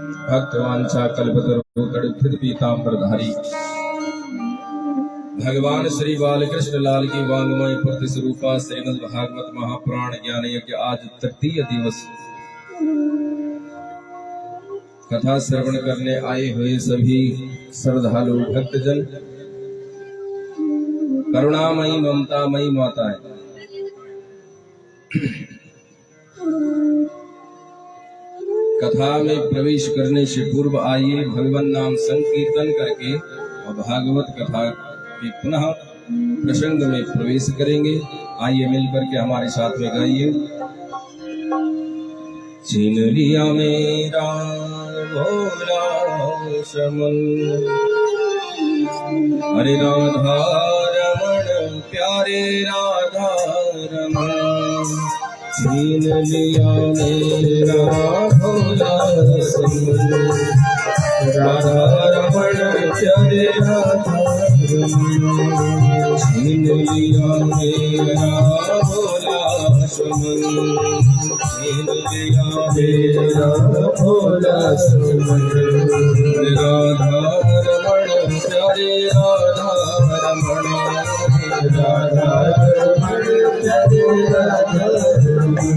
भक्तवांछा कल्पतरु पीतांबरधारी भगवान श्री बालकृष्ण लाल की वांगमय पूर्ति स्वरूपा श्रीमद् भागवत महापुराण ज्ञान यज्ञ आज तृतीय दिवस कथा श्रवण करने आए हुए सभी श्रद्धालु भक्तजन, करुणामयी ममतामयी माताएं, कथा में प्रवेश करने से पूर्व आइए भगवान नाम संकीर्तन करके और भागवत कथा के पुनः प्रसंग में प्रवेश करेंगे। आइए मिलकर के हमारे साथ में गाइए। छीन लिया मेरा भोला समन, हरे राधा रमण प्यारे राधा रमण। छीन लिया मेरा भोला समन, राधा रमण प्यारे राधा रमण। छीन लिया मेरा भोला समन, छीन लिया मेरा भोला समन। राधा रमण प्यारे राधा रमण, राधा रमण प्यारे राधा रमण।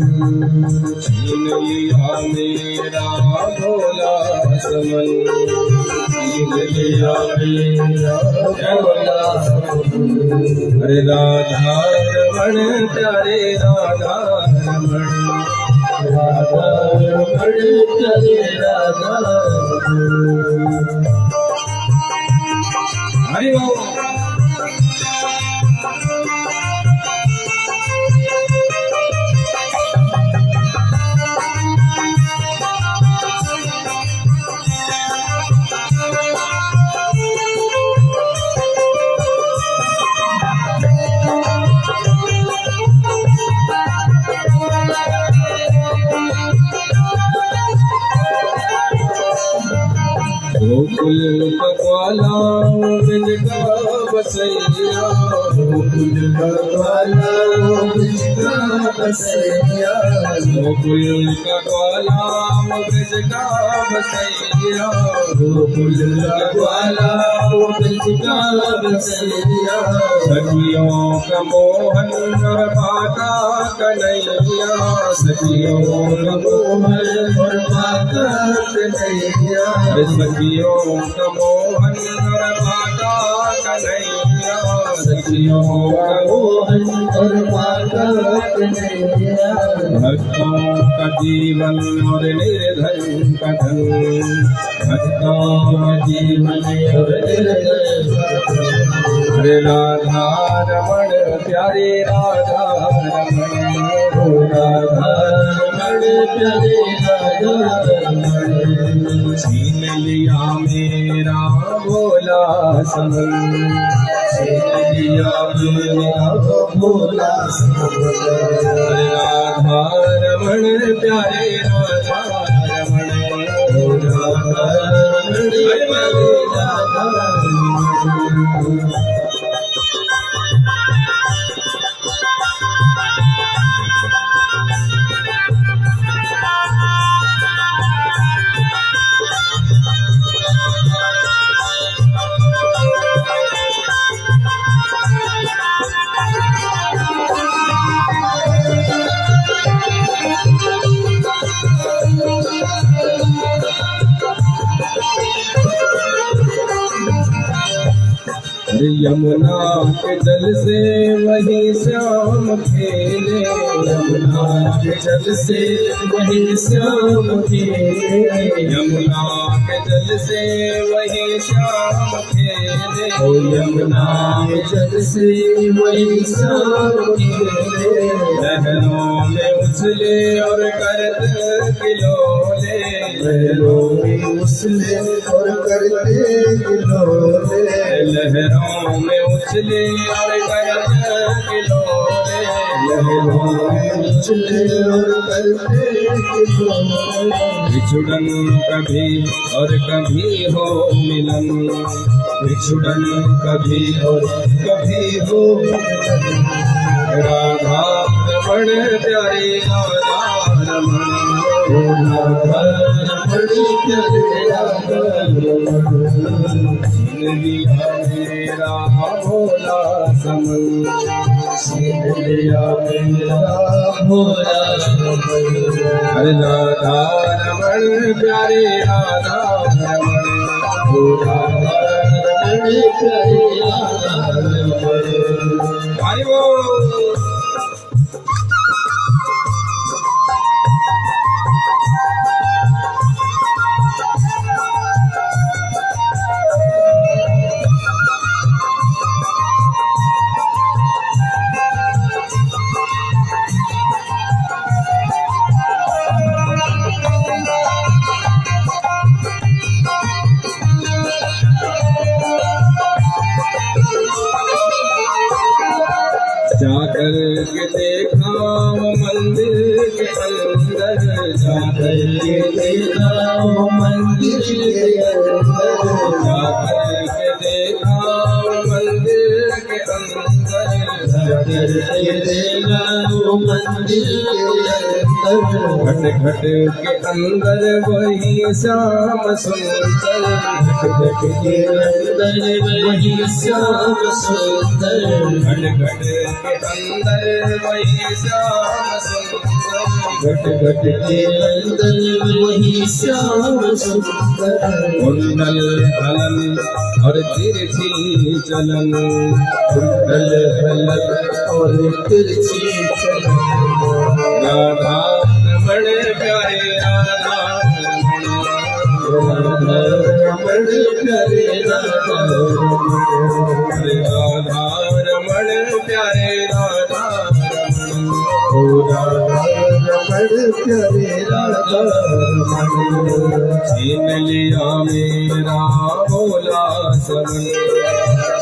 छीन लिया मेरा भोला समन, छीन लिया मेरा भोला समन। हरे राधा रमण प्यारे राधा रमण, राधा रमण प्यारे राधा रमण। हरि ओम। गोकुल कग्वाला ब्रज का बसैया, गोकुल कग्वाला ब्रज का बसैया, गोकुल कग्वाला ब्रज का बसैया, गोकुल कग्वाला ब्रज का बसैया। सखियों का मोहन और माता कन्हैया, सखियों का मोहन और माता कन्हैया। सखियों का मोहन और माता कन्हैया, सखियों का मोहन और माता कन्हैया। भक्तों का जीवन और निर्धन का धन, भक्तों का जीवन और निर्धन का धन। हरे राधा रमण प्यारे राधा रमण, राधा रमण प्यारे राधा रमण। छीन लिया मेरा भोला समन, छीन लिया मेरा भोला समन। राधा रमण प्यारे राधा रमण, राधा रमण प्यारे राधा रमण। यमुना के जल से वही श्याम खेले, यमुना के जल से वही श्याम खेले, यमुना के जल से वही श्याम खेले। ओ यमुना के जल से वही श्याम खेले। लहरों में उछले और करते खिलौने, लहरों में उछले और करते खिलौने। लहरों में उछले और करते खिलौने, लहरों में उछले और करते खिलौने। बिछुड़न कभी और कभी हो मिलन, बिछुड़न कभी और कभी हो मिलन। राधा रमण प्यारे राधा रमण, मेरा भोला समन, छीन लिया मेरा भोला समन। हरे राधा रमण प्यारे राधा रमण, भोला रमण प्यारे राधा रमण। हरि बोल। जाकर के देखा मंदिर के अंदर, जाकर के देखा मंदिर के अंदर, जाकर के देखा मंदिर के अंदर, जाकर के देखा मंदिर के अंदर। घट घट के अंदर वही श्याम सुंदर, घट घट के अंदर वही श्याम सुंदर, घट घट के अंदर वही श्याम सुंदर, घट घट के अंदर वही श्याम सुंदर। कुंडल हलन और तिरछी चलन, कुंडल हलन और तिरछी चलन। राधा रमण प्यारे राधा रमण, राधा रमण प्यारे राधा रमण, राधा रमण प्यारे राधा रमण, राधा रमण प्यारे राधा रमण। छीन लिया मेरा भोला समन,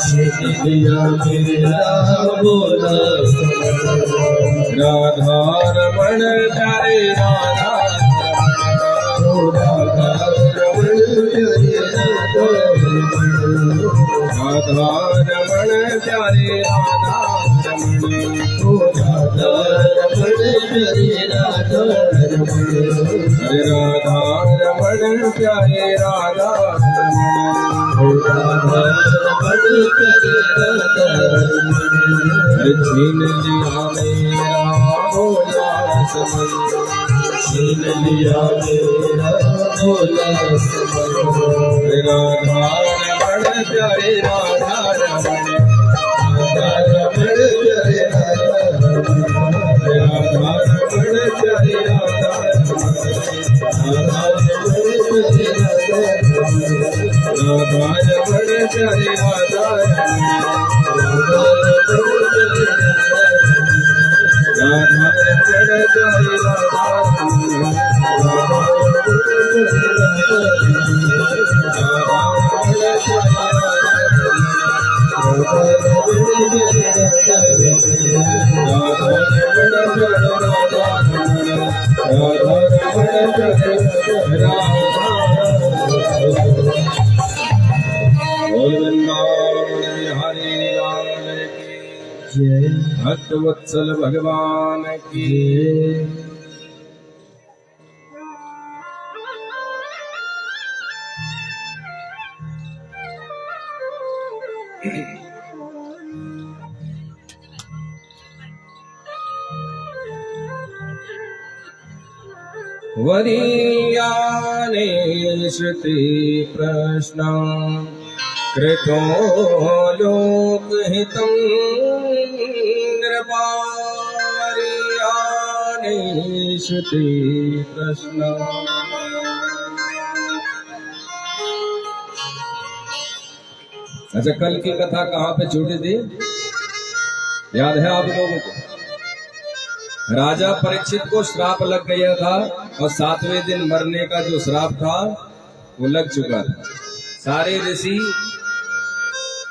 छीन लिया मेरा भोला समन। राधा रमण प्यारे राधा रमण, राधा रमण प्यारे राधा रमण, राधा रमण प्यारे राधा रमण, राधा रमण प्यारे राधा रमण। हरे राधा रमण प्यारे राधा रमण, राधा रमण प्यारे राधा रमण। छीन लिया मेरा भोला समन, छीन लिया मेरा भोला समन। राधा रमण प्यारे राधा रमण, राधा रमण प्यारे राधा रमण, राधा रमण प्यारे राधा रमण, राधा रमण प्यारे राधा रमण, राधा रमण प्यारे राधा रमण, राधा रमण प्यारे राधा रमण, राधा रमण प्यारे राधा रमण, राधा रमण प्यारे राधा रमण, राधा रमण प्यारे राधा रमण, राधा रमण प्यारे राधा रमण, राधा रमण प्यारे राधा रमण, राधा रमण प्यारे राधा रमण। बोल वृंदावन बिहारी लाल की जय, भक्त वत्सल भगवान की। वरीयाने श्रुति प्रश्न कृतो लोकहितं नृपारियाने श्रुति प्रश्न। अच्छा, कल की कथा कहाँ पे छूटी थी, याद है आप लोगों को? राजा परीक्षित को श्राप लग गया था और 7वें दिन मरने का जो श्राप था वो लग चुका था। सारे ऋषि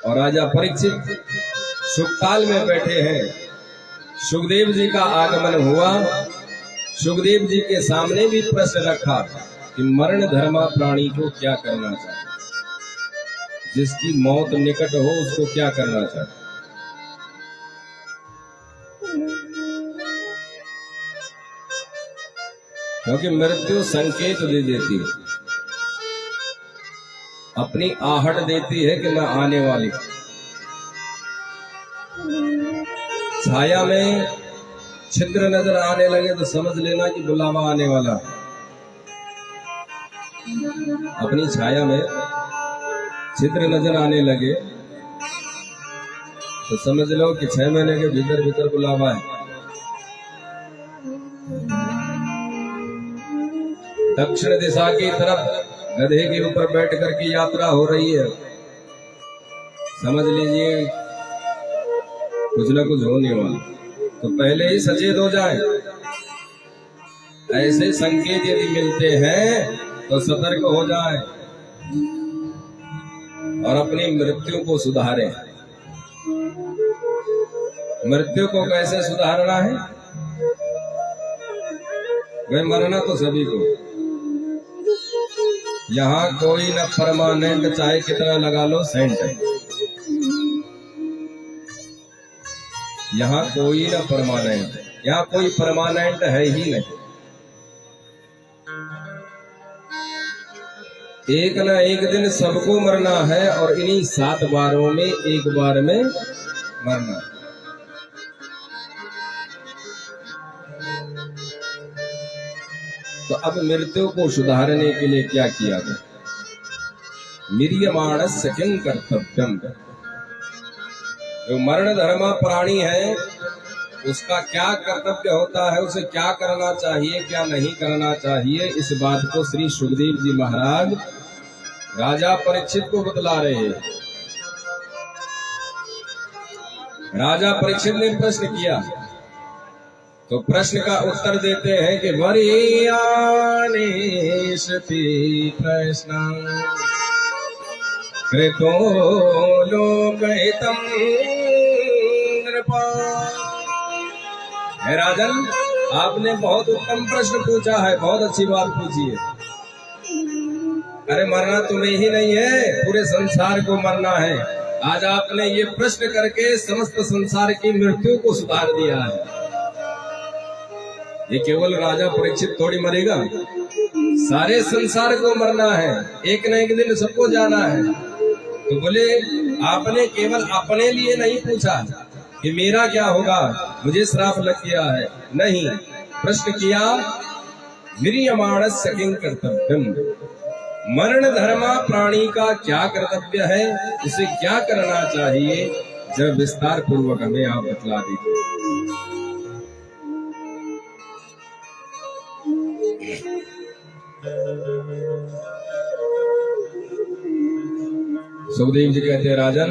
और राजा परीक्षित सुखताल में बैठे हैं। सुखदेव जी का आगमन हुआ। सुखदेव जी के सामने भी प्रश्न रखा कि मरण धर्मा प्राणी को क्या करना चाहिए, जिसकी मौत निकट हो उसको क्या करना चाहिए। क्योंकि मृत्यु संकेत दे देती है, अपनी आहट देती है कि मैं आने वाली। छाया में छिद्र नजर आने लगे तो समझ लेना कि बुलावा आने वाला। अपनी छाया में छिद्र नजर आने लगे तो समझ लो कि 6 महीने के भीतर भीतर बुलावा है। दक्षिण दिशा की तरफ गधे के ऊपर बैठ करके यात्रा हो रही है, समझ लीजिए कुछ ना कुछ होने वाला, तो पहले ही सचेत हो जाए। ऐसे संकेत यदि मिलते हैं तो सतर्क हो जाए और अपनी मृत्यु को सुधारें। मृत्यु को कैसे सुधारना है? वह मरना तो सभी को, यहाँ कोई न परमानेंट, चाहे कितना लगा लो सेंट, यहाँ कोई न परमानेंट, यहाँ कोई परमानेंट है ही नहीं। एक न एक दिन सबको मरना है और इन्हीं 7 बारों में एक बार में मरना। तो अब मृत्यु को सुधारने के लिए क्या किया गया? मिरियमाणस्य किं कर्तव्यम। जो मरण धर्मा प्राणी है उसका क्या कर्तव्य होता है, उसे क्या करना चाहिए क्या नहीं करना चाहिए, इस बात को श्री सुखदेव जी महाराज राजा परीक्षित को बतला रहे हैं। राजा परीक्षित ने प्रश्न किया तो प्रश्न का उत्तर देते हैं कि वरीयानि सति प्रश्न कृतो लोकहितं नृपा। हे राजन, आपने बहुत उत्तम प्रश्न पूछा है, बहुत अच्छी बात पूछी है। अरे मरना तुम्हें ही नहीं है, पूरे संसार को मरना है। आज आपने ये प्रश्न करके समस्त संसार की मृत्यु को सुधार दिया है। ये केवल राजा परीक्षित थोड़ी मरेगा, सारे संसार को मरना है, एक न एक दिन सबको जाना है। तो बोले आपने केवल अपने लिए नहीं पूछा कि मेरा क्या होगा, मुझे श्राप लग गया है, नहीं, प्रश्न किया मिरियमाणस्य किं कर्तव्यम। मरण धर्मा प्राणी का क्या कर्तव्य है, उसे क्या करना चाहिए, जब विस्तार पूर्वक हमें आप बतला दीजिए। सुखदेव जी कहते हैं राजन,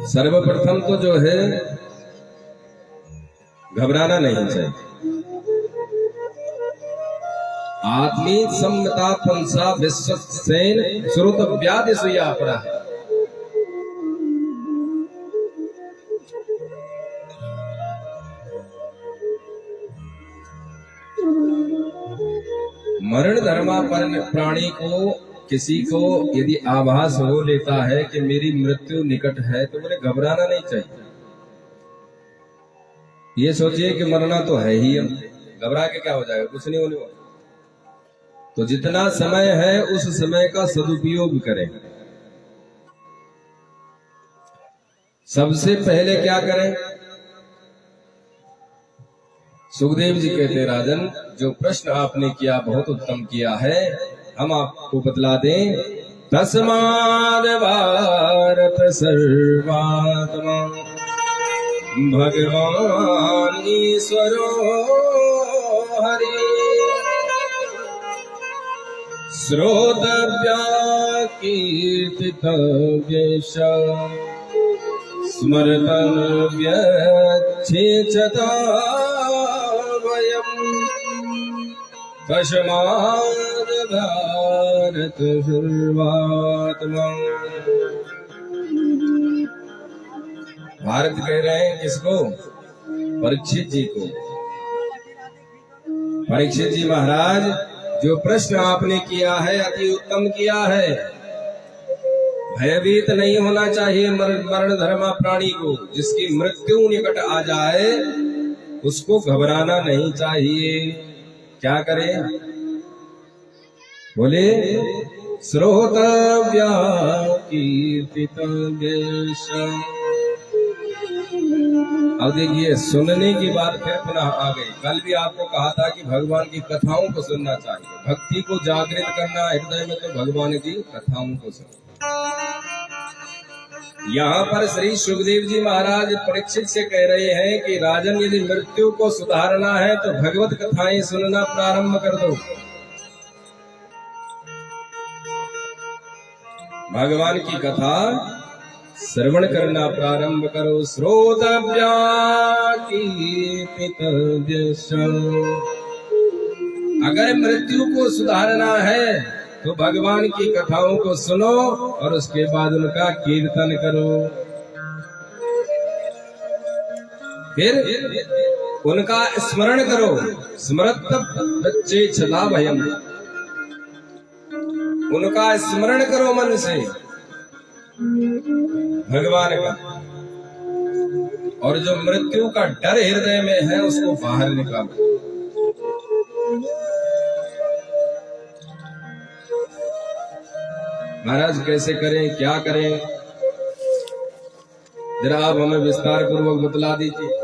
सर्वप्रथम तो जो है घबराना नहीं चाहिए। आत्मी सम्मता पंसा विश्वसेन श्रुत व्याधि सुयापरा। मरण धर्मा प्राणी को किसी को यदि आभास हो लेता है कि मेरी मृत्यु निकट है तो मुझे घबराना नहीं चाहिए। ये सोचिए कि मरना तो है ही, अब घबरा के क्या हो जाएगा, कुछ नहीं होने वाला। तो जितना समय है उस समय का सदुपयोग करें। सबसे पहले क्या करें? सुखदेव जी कहते राजन, जो प्रश्न आपने किया बहुत उत्तम किया है, हम आपको बतला दें। तस्माद् भारत सर्वात्मा भगवान ईश्वरो हरि श्रोतव्या कीर्तितव्य स्मर्तव्य चेतता वयम् तस्माद् भारत सर्वात्मा। भारत कह रहे हैं किसको? परीक्षित जी को। परीक्षित जी महाराज, जो प्रश्न आपने किया है अति उत्तम किया है। भयभीत नहीं होना चाहिए मरण धर्मा प्राणी को। जिसकी मृत्यु निकट आ जाए उसको घबराना नहीं चाहिए। क्या करे? बोले श्रोतव्या कीर्तितव्य। अब देखिए सुनने की बात फिर पुनः आ गई। कल भी आपको कहा था कि भगवान की कथाओं को सुनना चाहिए, भक्ति को जागृत करना हृदय में, तो भगवान की कथाओं को सुनो। यहाँ पर श्री सुखदेव जी महाराज परीक्षित से कह रहे हैं कि राजन, यदि मृत्यु को सुधारना है तो भगवत कथाएं सुनना प्रारंभ कर दो। भगवान की कथा श्रवण करना प्रारंभ करो। श्रोतव्या कीर्तितव्य। अगर मृत्यु को सुधारना है तो भगवान की कथाओं को सुनो और उसके बाद उनका कीर्तन करो। फिर उनका स्मरण करो। स्मरत बच्चे छला भयम। उनका स्मरण करो मन से भगवान का, और जो मृत्यु का डर हृदय में है उसको बाहर निकालो। महाराज कैसे करें, क्या करें, जरा आप हमें विस्तार पूर्वक बतला दीजिए।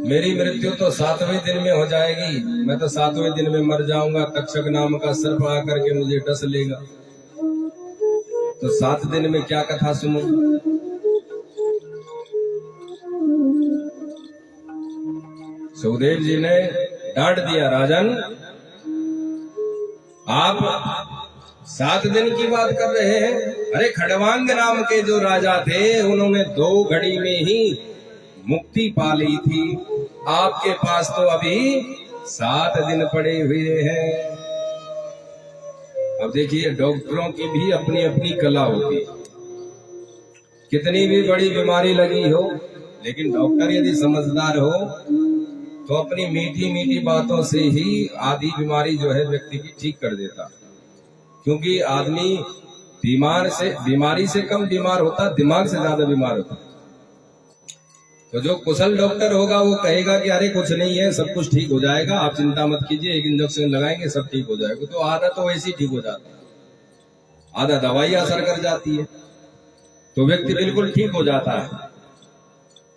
मेरी मृत्यु तो 7वें दिन में हो जाएगी, मैं तो 7वें दिन में मर जाऊंगा। तक्षक नाम का सर्प आकर के मुझे डस लेगा, तो 7 दिन में क्या कथा सुनूं? सुखदेव जी ने डांट दिया, राजन आप 7 दिन की बात कर रहे हैं। अरे खड़वांग नाम के जो राजा थे उन्होंने 2 घड़ी में ही मुक्ति पा ली थी। आपके पास तो अभी 7 दिन पड़े हुए हैं। अब देखिए डॉक्टरों की भी अपनी अपनी कला होती है। कितनी भी बड़ी बीमारी लगी हो, लेकिन डॉक्टर यदि समझदार हो तो अपनी मीठी मीठी बातों से ही आधी बीमारी जो है व्यक्ति की ठीक कर देता। क्योंकि आदमी बीमारी से कम बीमार होता, दिमाग से ज्यादा बीमार होता। तो जो कुशल डॉक्टर होगा वो कहेगा कि अरे कुछ नहीं है, सब कुछ ठीक हो जाएगा, आप चिंता मत कीजिए, एक इंजेक्शन लगाएंगे सब ठीक हो जाएगा। तो आधा तो वैसे ही ठीक हो जाता है, आधा दवाई असर कर जाती है, तो व्यक्ति बिल्कुल ठीक हो जाता है।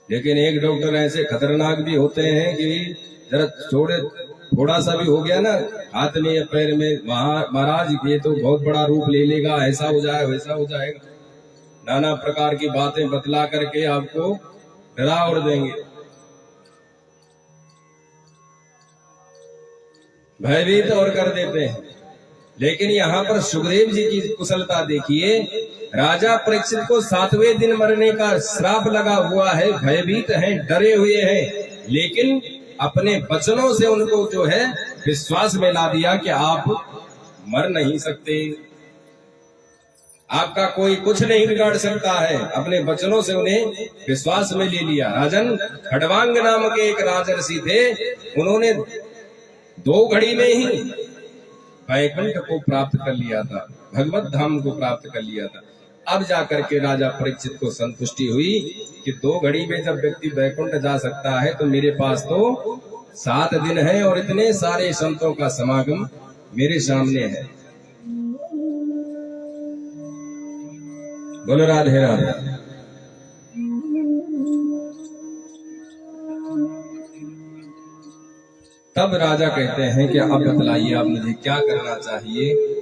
लेकिन एक डॉक्टर ऐसे खतरनाक भी होते हैं कि जरा थोड़ा सा भी हो गया ना हाथ में या पैर में, महाराज ये तो बहुत बड़ा रूप ले लेगा, ऐसा हो जाए वैसा हो जाएगा, नाना प्रकार की बातें बतला करके आपको डरा उड़ देंगे, भयभीत और कर देते हैं। लेकिन यहाँ पर सुखदेव जी की कुशलता देखिए। राजा परीक्षित को 7वें दिन मरने का श्राप लगा हुआ है, भयभीत हैं, डरे हुए हैं, लेकिन अपने वचनों से उनको जो है विश्वास में ला दिया कि आप मर नहीं सकते, आपका कोई कुछ नहीं बिगाड़ सकता है। अपने वचनों से उन्हें विश्वास में ले लिया। राजन खड़वांग नाम के एक राजर्षि थे, उन्होंने 2 घड़ी में ही वैकुंठ को प्राप्त कर लिया था, भगवत धाम को प्राप्त कर लिया था। अब जाकर के राजा परीक्षित को संतुष्टि हुई कि 2 घड़ी में जब व्यक्ति वैकुंठ जा सकता है तो मेरे पास तो 7 दिन है और इतने सारे संतों का समागम मेरे सामने है। बोलो राधे राधे। तब राजा कहते हैं कि अब बतलाइए आप मुझे क्या करना चाहिए।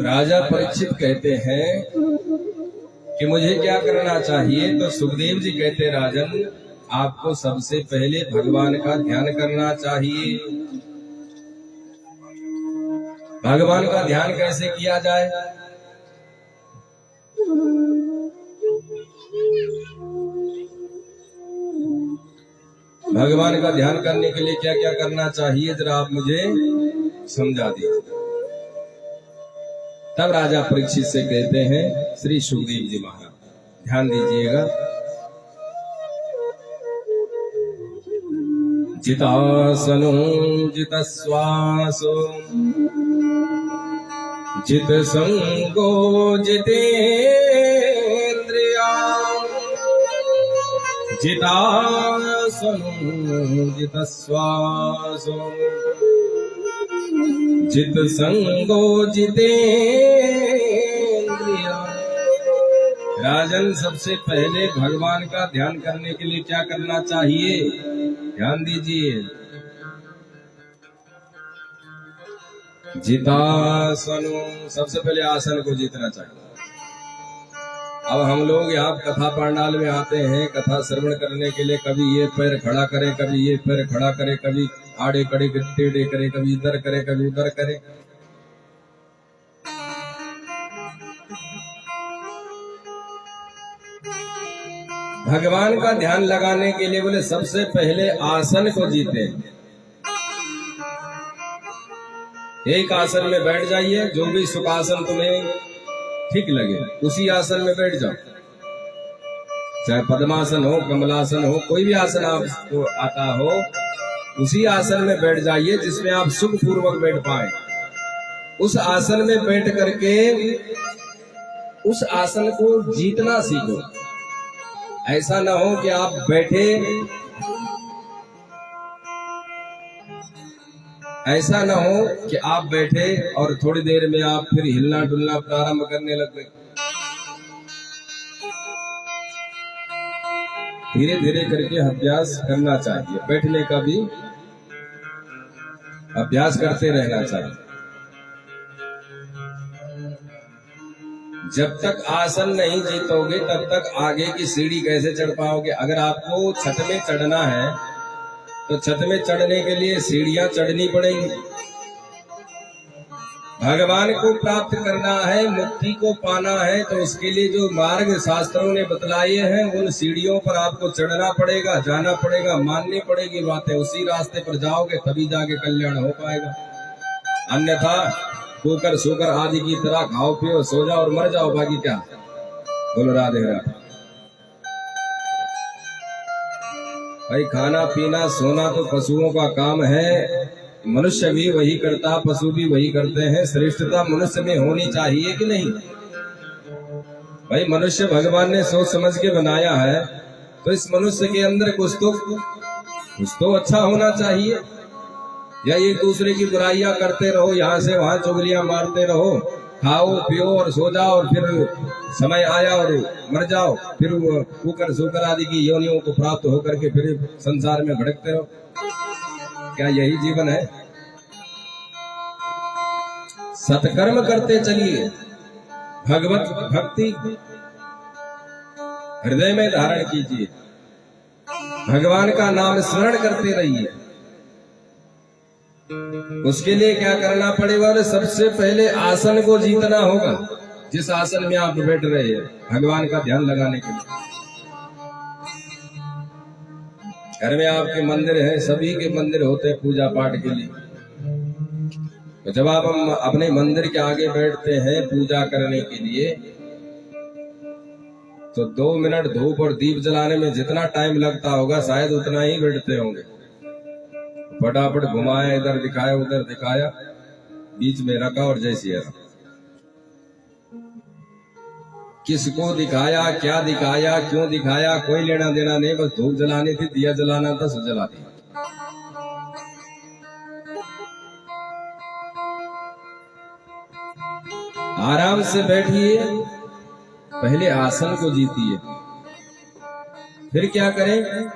राजा परीक्षित कहते हैं कि मुझे क्या करना चाहिए। तो सुखदेव जी कहते, राजन आपको सबसे पहले भगवान का ध्यान करना चाहिए। भगवान का ध्यान कैसे किया जाए? भगवान का ध्यान करने के लिए क्या क्या करना चाहिए, जरा आप मुझे समझा दीजिए। तब राजा परीक्षित से कहते हैं श्री सुखदेव जी महाराज, ध्यान दीजिएगा। जितासनो जितश्वासो जित संगो जितेन्द्रिया जितासनो जितश्वासो जित संगो जितेन्द्रिया। राजन, सबसे पहले भगवान का ध्यान करने के लिए क्या करना चाहिए? ध्यान दीजिए। जितासनो, सबसे पहले आसन को जीतना चाहिए। अब हम लोग यहाँ कथा पंडाल में आते हैं कथा श्रवण करने के लिए, कभी ये पैर खड़ा करे, कभी ये पैर खड़ा करे, कभी आड़े कड़े टेढ़े करे, कभी इधर करे, कभी उधर करे। भगवान का ध्यान लगाने के लिए बोले सबसे पहले आसन को जीते। एक आसन में बैठ जाइए, जो भी सुखासन तुम्हें ठीक लगे उसी आसन में बैठ जाओ। चाहे पद्मासन हो, कमलासन हो, कोई भी आसन आपको आता हो, उसी आसन में बैठ जाइए जिसमें आप सुख पूर्वक बैठ पाए। उस आसन में बैठ करके उस आसन को जीतना सीखो। ऐसा ना हो कि आप बैठे, ऐसा ना हो कि आप बैठे और थोड़ी देर में आप फिर हिलना डुलना प्रारंभ करने लग गए। धीरे धीरे करके अभ्यास करना चाहिए, बैठने का भी अभ्यास करते रहना चाहिए। जब तक आसन नहीं जीतोगे तब तक आगे की सीढ़ी कैसे चढ़ पाओगे? अगर आपको छत में चढ़ना है तो छत में चढ़ने के लिए सीढ़ियां चढ़नी पड़ेंगी। भगवान को प्राप्त करना है, मुक्ति को पाना है, तो उसके लिए जो मार्ग शास्त्रों ने बतलाए हैं उन सीढ़ियों पर आपको चढ़ना पड़ेगा, जाना पड़ेगा, माननी पड़ेगी बातें। उसी रास्ते पर जाओगे तभी जाके कल्याण हो पाएगा। अन्यथा कुकर शुकर आदि की तरह खाओ पियो सो जाओ और मर जाओ, बाकी क्या। बोलो राधे राधे। भाई खाना पीना सोना तो पशुओं का काम है, मनुष्य भी वही करता, पशु भी वही करते हैं। श्रेष्ठता मनुष्य में होनी चाहिए कि नहीं? भाई मनुष्य भगवान ने सोच समझ के बनाया है, तो इस मनुष्य के अंदर कुछ तो अच्छा होना चाहिए। या एक दूसरे की बुराइयां करते रहो, यहाँ से वहां चुगलियां मारते रहो, खाओ पियो और सो जाओ और फिर समय आया और मर जाओ, फिर कुकर शुकर आदि की योनियों को प्राप्त होकर के फिर संसार में भटकते रहो। क्या यही जीवन है? सत्कर्म करते चलिए, भगवत भक्ति हृदय में धारण कीजिए, भगवान का नाम स्मरण करते रहिए। उसके लिए क्या करना पड़ेगा? सबसे पहले आसन को जीतना होगा। जिस आसन में आप बैठ रहे हैं भगवान का ध्यान लगाने के लिए। घर में आपके मंदिर है, सभी के मंदिर होते हैं पूजा पाठ के लिए। तो जब आप अपने मंदिर के आगे बैठते हैं पूजा करने के लिए, तो 2 मिनट धूप और दीप जलाने में जितना टाइम लगता होगा शायद उतना ही बैठते होंगे। फटाफट घुमाया, इधर दिखाया उधर दिखाया, बीच में रखा और जैसे रखा। किसको दिखाया, क्या दिखाया, क्यों दिखाया, कोई लेना देना नहीं। बस धूप जलानी थी, दिया जलाना था, सो जला दिया। आराम से बैठिए, पहले आसन को जीतिए, फिर क्या करें?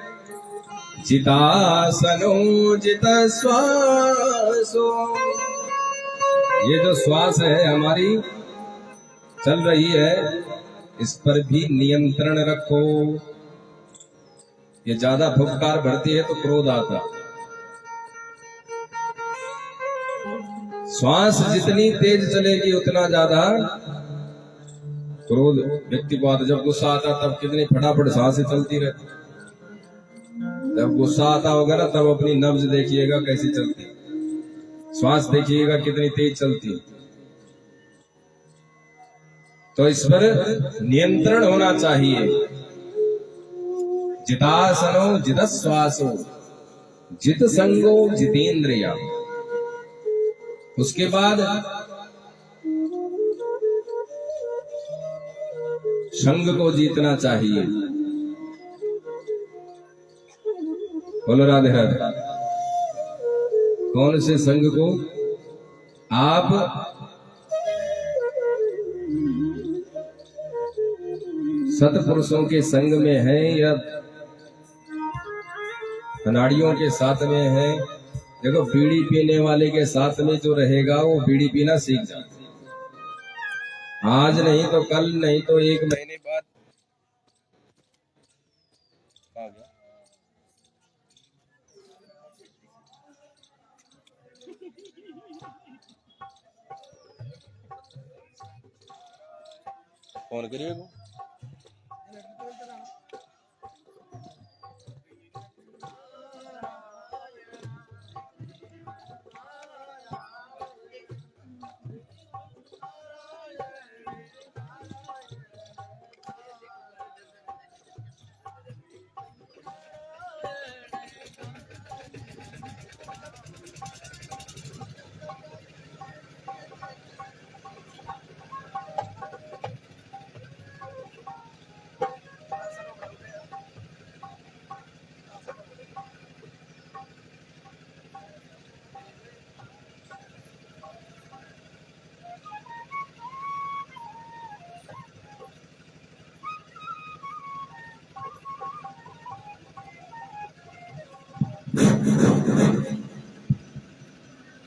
जितासनो जित श्वासो। ये जो श्वास है हमारी चल रही है, इस पर भी नियंत्रण रखो। ये ज्यादा फुफकार भरती है तो क्रोध आता। श्वास जितनी तेज चलेगी उतना ज्यादा क्रोध व्यक्ति को आता। जब गुस्सा आता तब कितनी फटाफट सांसें चलती रहती। जब गुस्सा आता होगा ना तब अपनी नब्ज देखिएगा कैसी चलती, श्वास देखिएगा कितनी तेज चलती। तो इस पर नियंत्रण होना चाहिए। जितासनो जितश्वासो जित संगो जितेंद्रिया। उसके बाद संग को जीतना चाहिए। बोलो राधे राधे। कौन से संग को? आप सत्पुरुषों के संग में हैं या अनाड़ियों के साथ में हैं? देखो, बीड़ी पीने वाले के साथ में जो रहेगा वो बीड़ी पीना सीख जाता। आज नहीं तो कल, नहीं तो एक महीने बाद। फोन करिए को।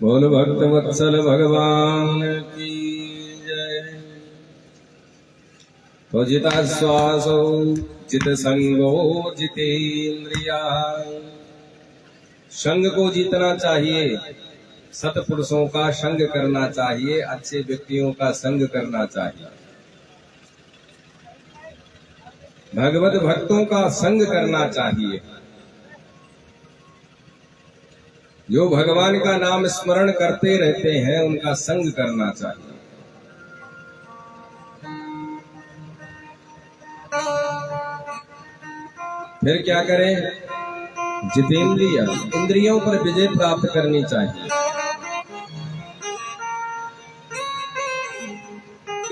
बोल भक्त वत्सल भगवान की जय। तो जिताश्वासो जित संगो जितेंद्रिया। संग को जीतना चाहिए, सत्पुरुषों का संग करना चाहिए, अच्छे व्यक्तियों का संग करना चाहिए, भगवत भक्तों का संग करना चाहिए। जो भगवान का नाम स्मरण करते रहते हैं उनका संग करना चाहिए। फिर क्या करें? जितेंद्रिय, इंद्रियों पर विजय प्राप्त करनी चाहिए।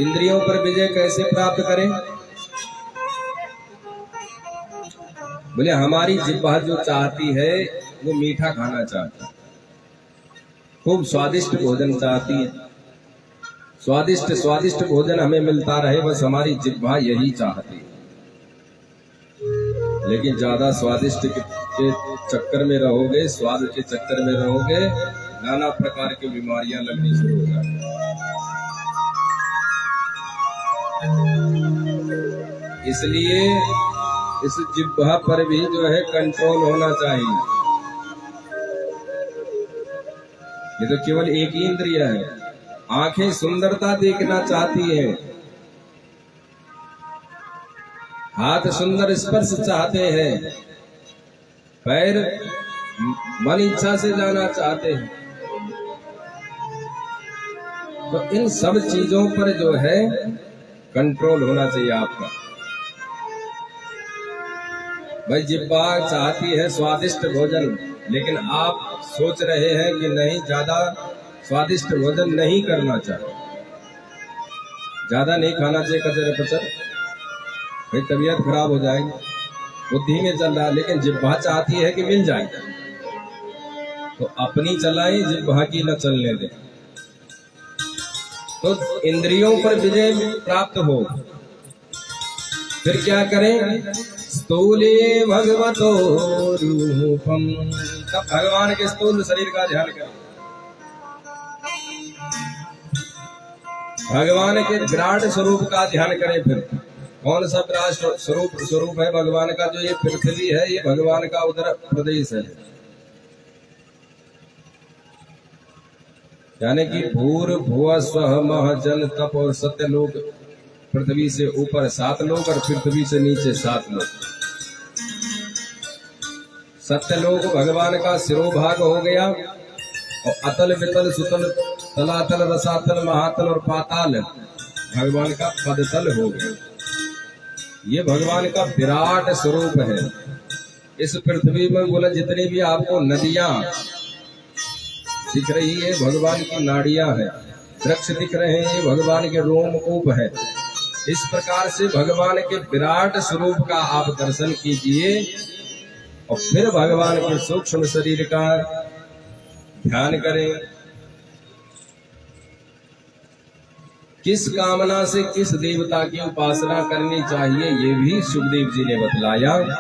इंद्रियों पर विजय कैसे प्राप्त करें? बोले, हमारी जिह्वा जो चाहती है वो मीठा खाना चाहती है, खूब स्वादिष्ट भोजन चाहती है। स्वादिष्ट स्वादिष्ट भोजन हमें मिलता रहे, बस हमारी जिह्वा यही चाहती है। लेकिन ज्यादा स्वादिष्ट के चक्कर में रहोगे, स्वाद के चक्कर में रहोगे, नाना प्रकार की बीमारियां लगनी शुरू हो जाती। इसलिए इस जिह्वा पर भी जो है कंट्रोल होना चाहिए। ये तो केवल एक ही इंद्रिय है। आंखें सुंदरता देखना चाहती है, हाथ सुंदर स्पर्श चाहते हैं, पैर मन इच्छा से जाना चाहते हैं। तो इन सब चीजों पर जो है कंट्रोल होना चाहिए आपका। भाई, जिह्वा चाहती है स्वादिष्ट भोजन, लेकिन आप सोच रहे हैं कि नहीं, ज्यादा स्वादिष्ट भोजन नहीं करना चाहिए, ज्यादा नहीं खाना चाहिए, कचरे पचर, भाई तबीयत खराब हो जाएगी। बुद्धि में चल रहा है, लेकिन जिह्वा चाहती है कि मिल जाए, तो अपनी चलाएं, जिह्वा की न चलने दें। तो इंद्रियों पर विजय प्राप्त हो। फिर क्या करें? स्थूले भगवतो रूपम। तब भगवान के स्थूल शरीर का ध्यान करें, भगवान के विराट स्वरूप का ध्यान करें। फिर कौन सा विराट स्वरूप है भगवान का? जो ये पृथ्वी है, ये भगवान का उदर प्रदेश है, यानी कि भूर भुव स्वः मह जन तप और सत्यलोक। पृथ्वी से ऊपर 7 लोक और पृथ्वी से नीचे 7 लोक। सत्यलोक भगवान का शिरोभाग हो गया, और अतल वितल सुतल तलातल रसातल महातल और पाताल भगवान का पदतल हो गया। ये भगवान का विराट स्वरूप है। इस पृथ्वी में बोला जितनी भी आपको नदियां दिख रही है भगवान की नाड़ियां है, वृक्ष दिख रहे हैं ये भगवान के रोमकूप है। इस प्रकार से भगवान के विराट स्वरूप का आप दर्शन कीजिए और फिर भगवान के सूक्ष्म शरीर का ध्यान करें। किस कामना से किस देवता की उपासना करनी चाहिए ये भी सुखदेव जी ने बतलाया।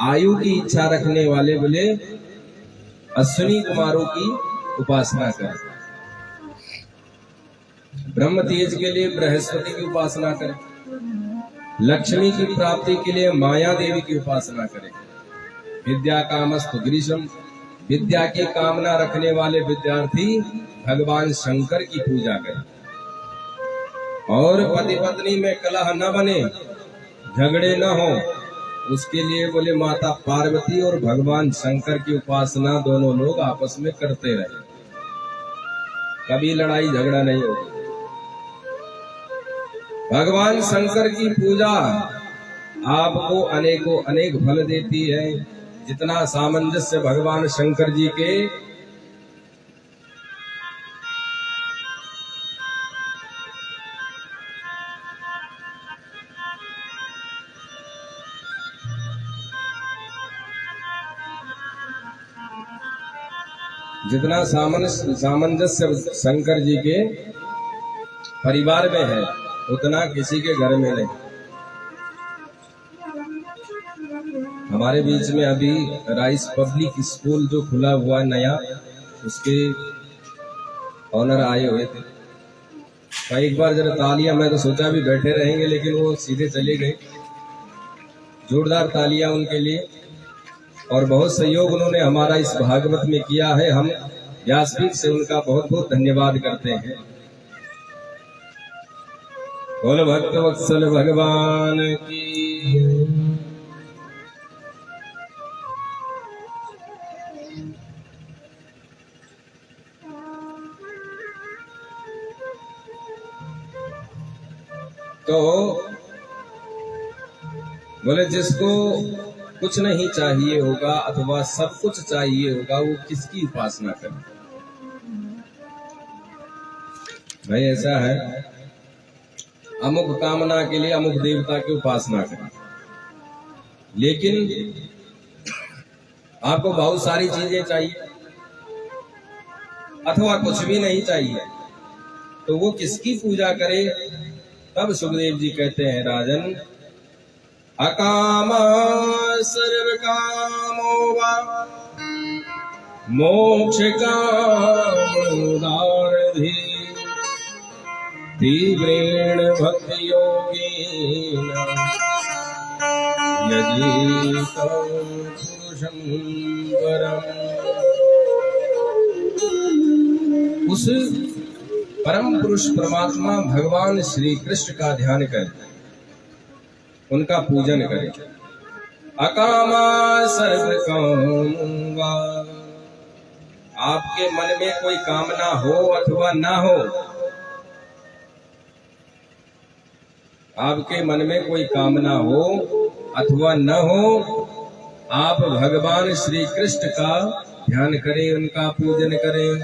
आयु की इच्छा रखने वाले बोले अश्विनी कुमारों की उपासना करें, ब्रह्म तेज के लिए बृहस्पति की उपासना करें, लक्ष्मी की प्राप्ति के लिए माया देवी की उपासना करें, विद्या कामस्तु ग्रीष्म, विद्या की कामना रखने वाले विद्यार्थी भगवान शंकर की पूजा करें, और पति पत्नी में कलह न बने, झगड़े न हो, उसके लिए बोले माता पार्वती और भगवान शंकर की उपासना दोनों लोग आपस में करते रहे, कभी लड़ाई झगड़ा नहीं होगी। भगवान शंकर की पूजा आपको अनेकों अनेक फल देती है। जितना सामंजस्य भगवान शंकर जी के जितना सामंजस्य शंकर जी के परिवार में है उतना किसी के घर में नहीं। हमारे बीच में अभी राइस पब्लिक स्कूल जो खुला हुआ नया, उसके ऑनर आए हुए थे। एक बार जरा तालियां, मैं तो सोचा भी बैठे रहेंगे लेकिन वो सीधे चले गए। जोरदार तालियां उनके लिए। और बहुत सहयोग उन्होंने हमारा इस भागवत में किया है। हम व्यासपीठ से उनका बहुत बहुत धन्यवाद करते हैं। बोल भक्त वत्सल भगवान की। तो बोले जिसको कुछ नहीं चाहिए होगा अथवा सब कुछ चाहिए होगा वो किसकी उपासना करे। भाई ऐसा है, अमुक कामना के लिए अमुक देवता की उपासना करें, लेकिन आपको बहुत सारी चीजें चाहिए अथवा कुछ भी नहीं चाहिए, तो वो किसकी पूजा करे। तब सुखदेव जी कहते हैं राजन, अकामा सर्व कामो वा मोक्ष कामोदारधि तीव्रेण भक्ति योगेन यजित पुरुषं परम। उस परम पुरुष परमात्मा भगवान श्री कृष्ण का ध्यान करें, उनका पूजन करें। अकामा सर्व कामा, आपके मन में कोई कामना हो अथवा ना हो, आपके मन में कोई कामना हो अथवा न हो, आप भगवान श्री कृष्ण का ध्यान करें, उनका पूजन करें।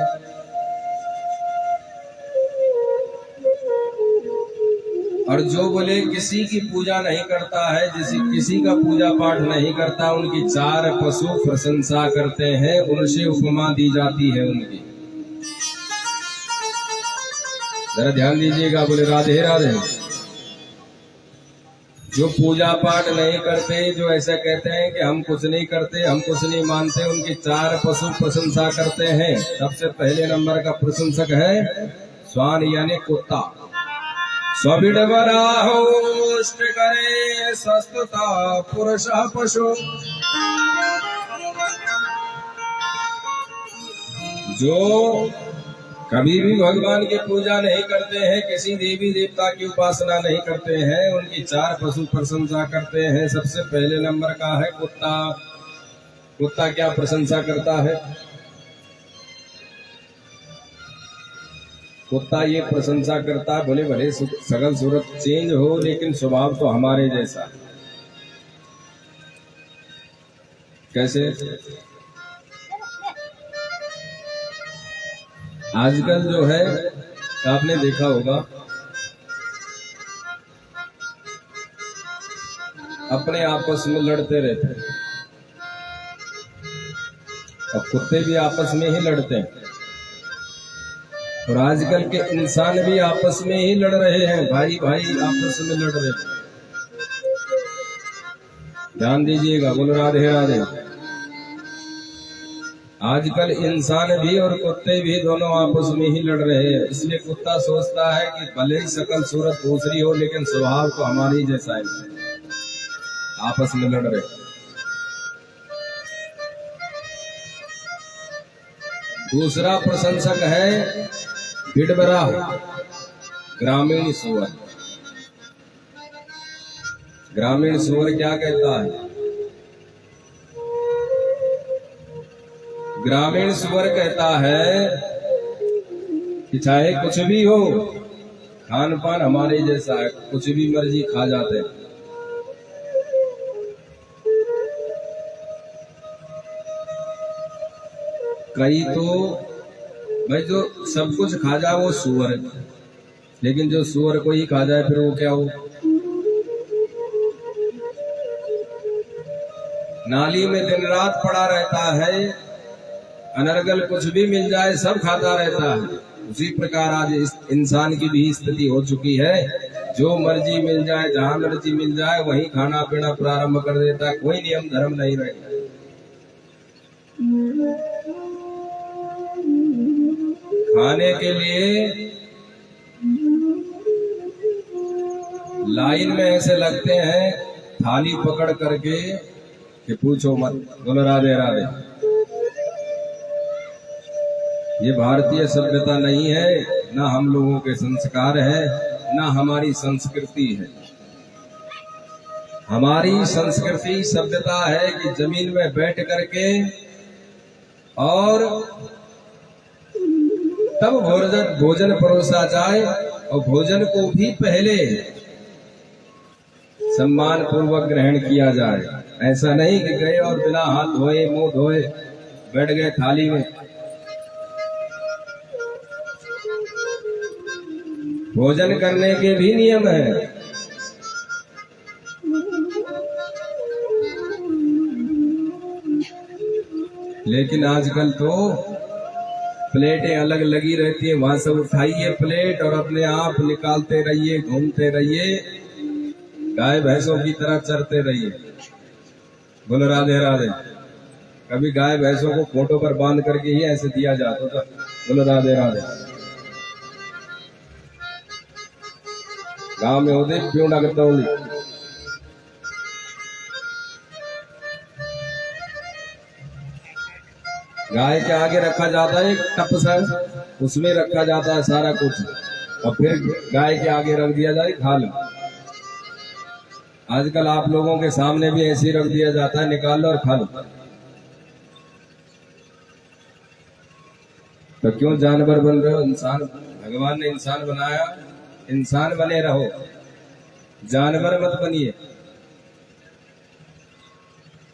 और जो बोले किसी की पूजा नहीं करता है, किसी का पूजा पाठ नहीं करता, उनकी चार पशु प्रशंसा करते हैं, उनसे उपमा दी जाती है उनकी। जरा ध्यान दीजिएगा, बोले राधे राधे। जो पूजा पाठ नहीं करते, जो ऐसा कहते हैं कि हम कुछ नहीं करते, हम कुछ नहीं मानते, उनकी चार पशु प्रशंसा करते हैं। सबसे पहले नंबर का प्रशंसक है स्वान यानी कुत्ता। स्वविडवराहोष्ट करे सस्तुता पुरुष पशु। जो कभी भी भगवान की पूजा नहीं करते हैं, किसी देवी देवता की उपासना नहीं करते हैं, उनकी चार पशु प्रशंसा करते हैं। सबसे पहले नंबर का है कुत्ता। कुत्ता क्या प्रशंसा करता है? कुत्ता ये प्रशंसा करता है, भले भले सगल सूरत चेंज हो लेकिन स्वभाव तो हमारे जैसा। कैसे? आजकल जो है आपने देखा होगा, अपने आपस में लड़ते रहते हैं और कुत्ते भी आपस में ही लड़ते हैं, और आजकल के इंसान भी आपस में ही लड़ रहे हैं, भाई भाई आपस में लड़ रहे हैं। ध्यान दीजिएगा, बोलो राधे राधे। आजकल इंसान भी और कुत्ते भी दोनों आपस में ही लड़ रहे हैं। इसलिए कुत्ता सोचता है कि भले ही शकल सूरत दूसरी हो लेकिन स्वभाव तो हमारी जैसा है। आपस में लड़ रहे। दूसरा प्रशंसक है बिड़बरा, ग्रामीण सुअर। ग्रामीण सुअर क्या कहता है? ग्रामीण सुअर कहता है कि चाहे कुछ भी हो, खान पान हमारे जैसा है, कुछ भी मर्जी खा जाते हैं। कई तो भाई जो सब कुछ खा जाए वो सुअर है, लेकिन जो सुअर को ही खा जाए फिर वो क्या हो? नाली में दिन रात पड़ा रहता है, अनर्गल कुछ भी मिल जाए सब खाता रहता है। उसी प्रकार आज इस इंसान की भी स्थिति हो चुकी है, जो मर्जी मिल जाए, जहां मर्जी मिल जाए वहीं खाना पीना प्रारंभ कर देता है। कोई नियम धर्म नहीं रहेगा। खाने के लिए लाइन में ऐसे लगते हैं, थाली पकड़ करके कि पूछो मत। बोलो राधे राधे। ये भारतीय सभ्यता नहीं है, ना हम लोगों के संस्कार है, ना हमारी संस्कृति है। हमारी संस्कृति सभ्यता है कि जमीन में बैठ करके और तब भोजन परोसा जाए, और भोजन को भी पहले सम्मान पूर्वक ग्रहण किया जाए। ऐसा नहीं कि गए और बिना हाथ धोए मुंह धोए बैठ गए थाली में। भोजन करने के भी नियम है। लेकिन आजकल तो प्लेटें अलग लगी रहती है, वहां से उठाइए प्लेट और अपने आप निकालते रहिए, घूमते रहिए, गाय भैंसों की तरह चरते रहिए। बोलो राधे राधे। कभी गाय भैंसों को फोटो पर बांध करके ही ऐसे दिया जाता था। बोलो राधे राधे। गांव में होते क्यों ना करता होली। गाय के आगे रखा जाता है एक टप सा, उसमें रखा जाता है सारा कुछ, और फिर गाय के आगे रख दिया जाए खा लो। आजकल आप लोगों के सामने भी ऐसे ही रख दिया जाता है, निकाल लो और खा लो। तो क्यों जानवर बन रहे हो? इंसान भगवान ने इंसान बनाया, इंसान बने रहो, जानवर मत बनिए।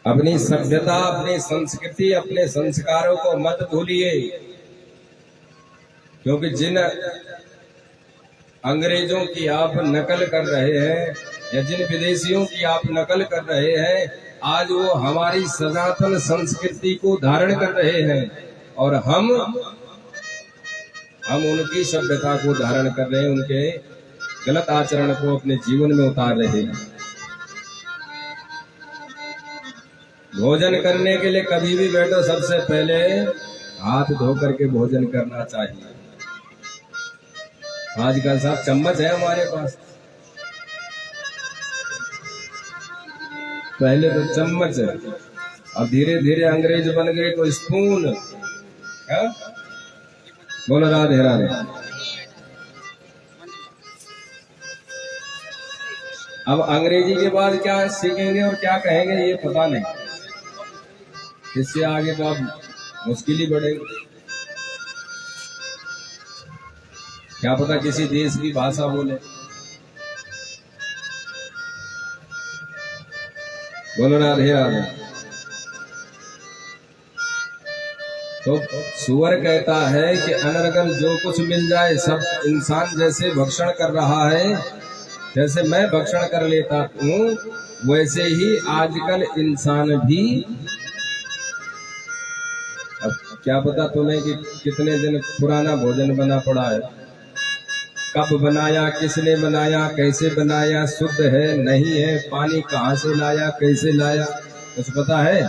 अपनी सभ्यता, अपनी संस्कृति, अपने संस्कारों को मत भूलिए, क्योंकि जिन अंग्रेजों की आप नकल कर रहे हैं या जिन विदेशियों की आप नकल कर रहे हैं, आज वो हमारी सनातन संस्कृति को धारण कर रहे हैं और हम उनकी सभ्यता को धारण कर रहे हैं, उनके गलत आचरण को अपने जीवन में उतार रहे हैं। भोजन करने के लिए कभी भी बैठो, सबसे पहले हाथ धो करके भोजन करना चाहिए। आजकल साहब चम्मच है हमारे पास, पहले तो चम्मच है, अब धीरे धीरे अंग्रेज बन गए तो स्पून है। बोलो राधे राधे। अब अंग्रेजी के बाद क्या सीखेंगे और क्या कहेंगे ये पता नहीं, इससे आगे तो अब मुश्किल ही बढ़ेगी। क्या पता किसी देश की भाषा बोले। बोलो राधे राधे। तो सुअर कहता है कि अनर्गल जो कुछ मिल जाए सब इंसान जैसे भक्षण कर रहा है, जैसे मैं भक्षण कर लेता हूँ, वैसे ही आजकल इंसान भी। अब क्या पता तुम्हें कि कितने दिन पुराना भोजन बना पड़ा है, कब बनाया, किसने बनाया, कैसे बनाया, शुद्ध है नहीं है, पानी कहाँ से लाया, कैसे लाया, कुछ पता है?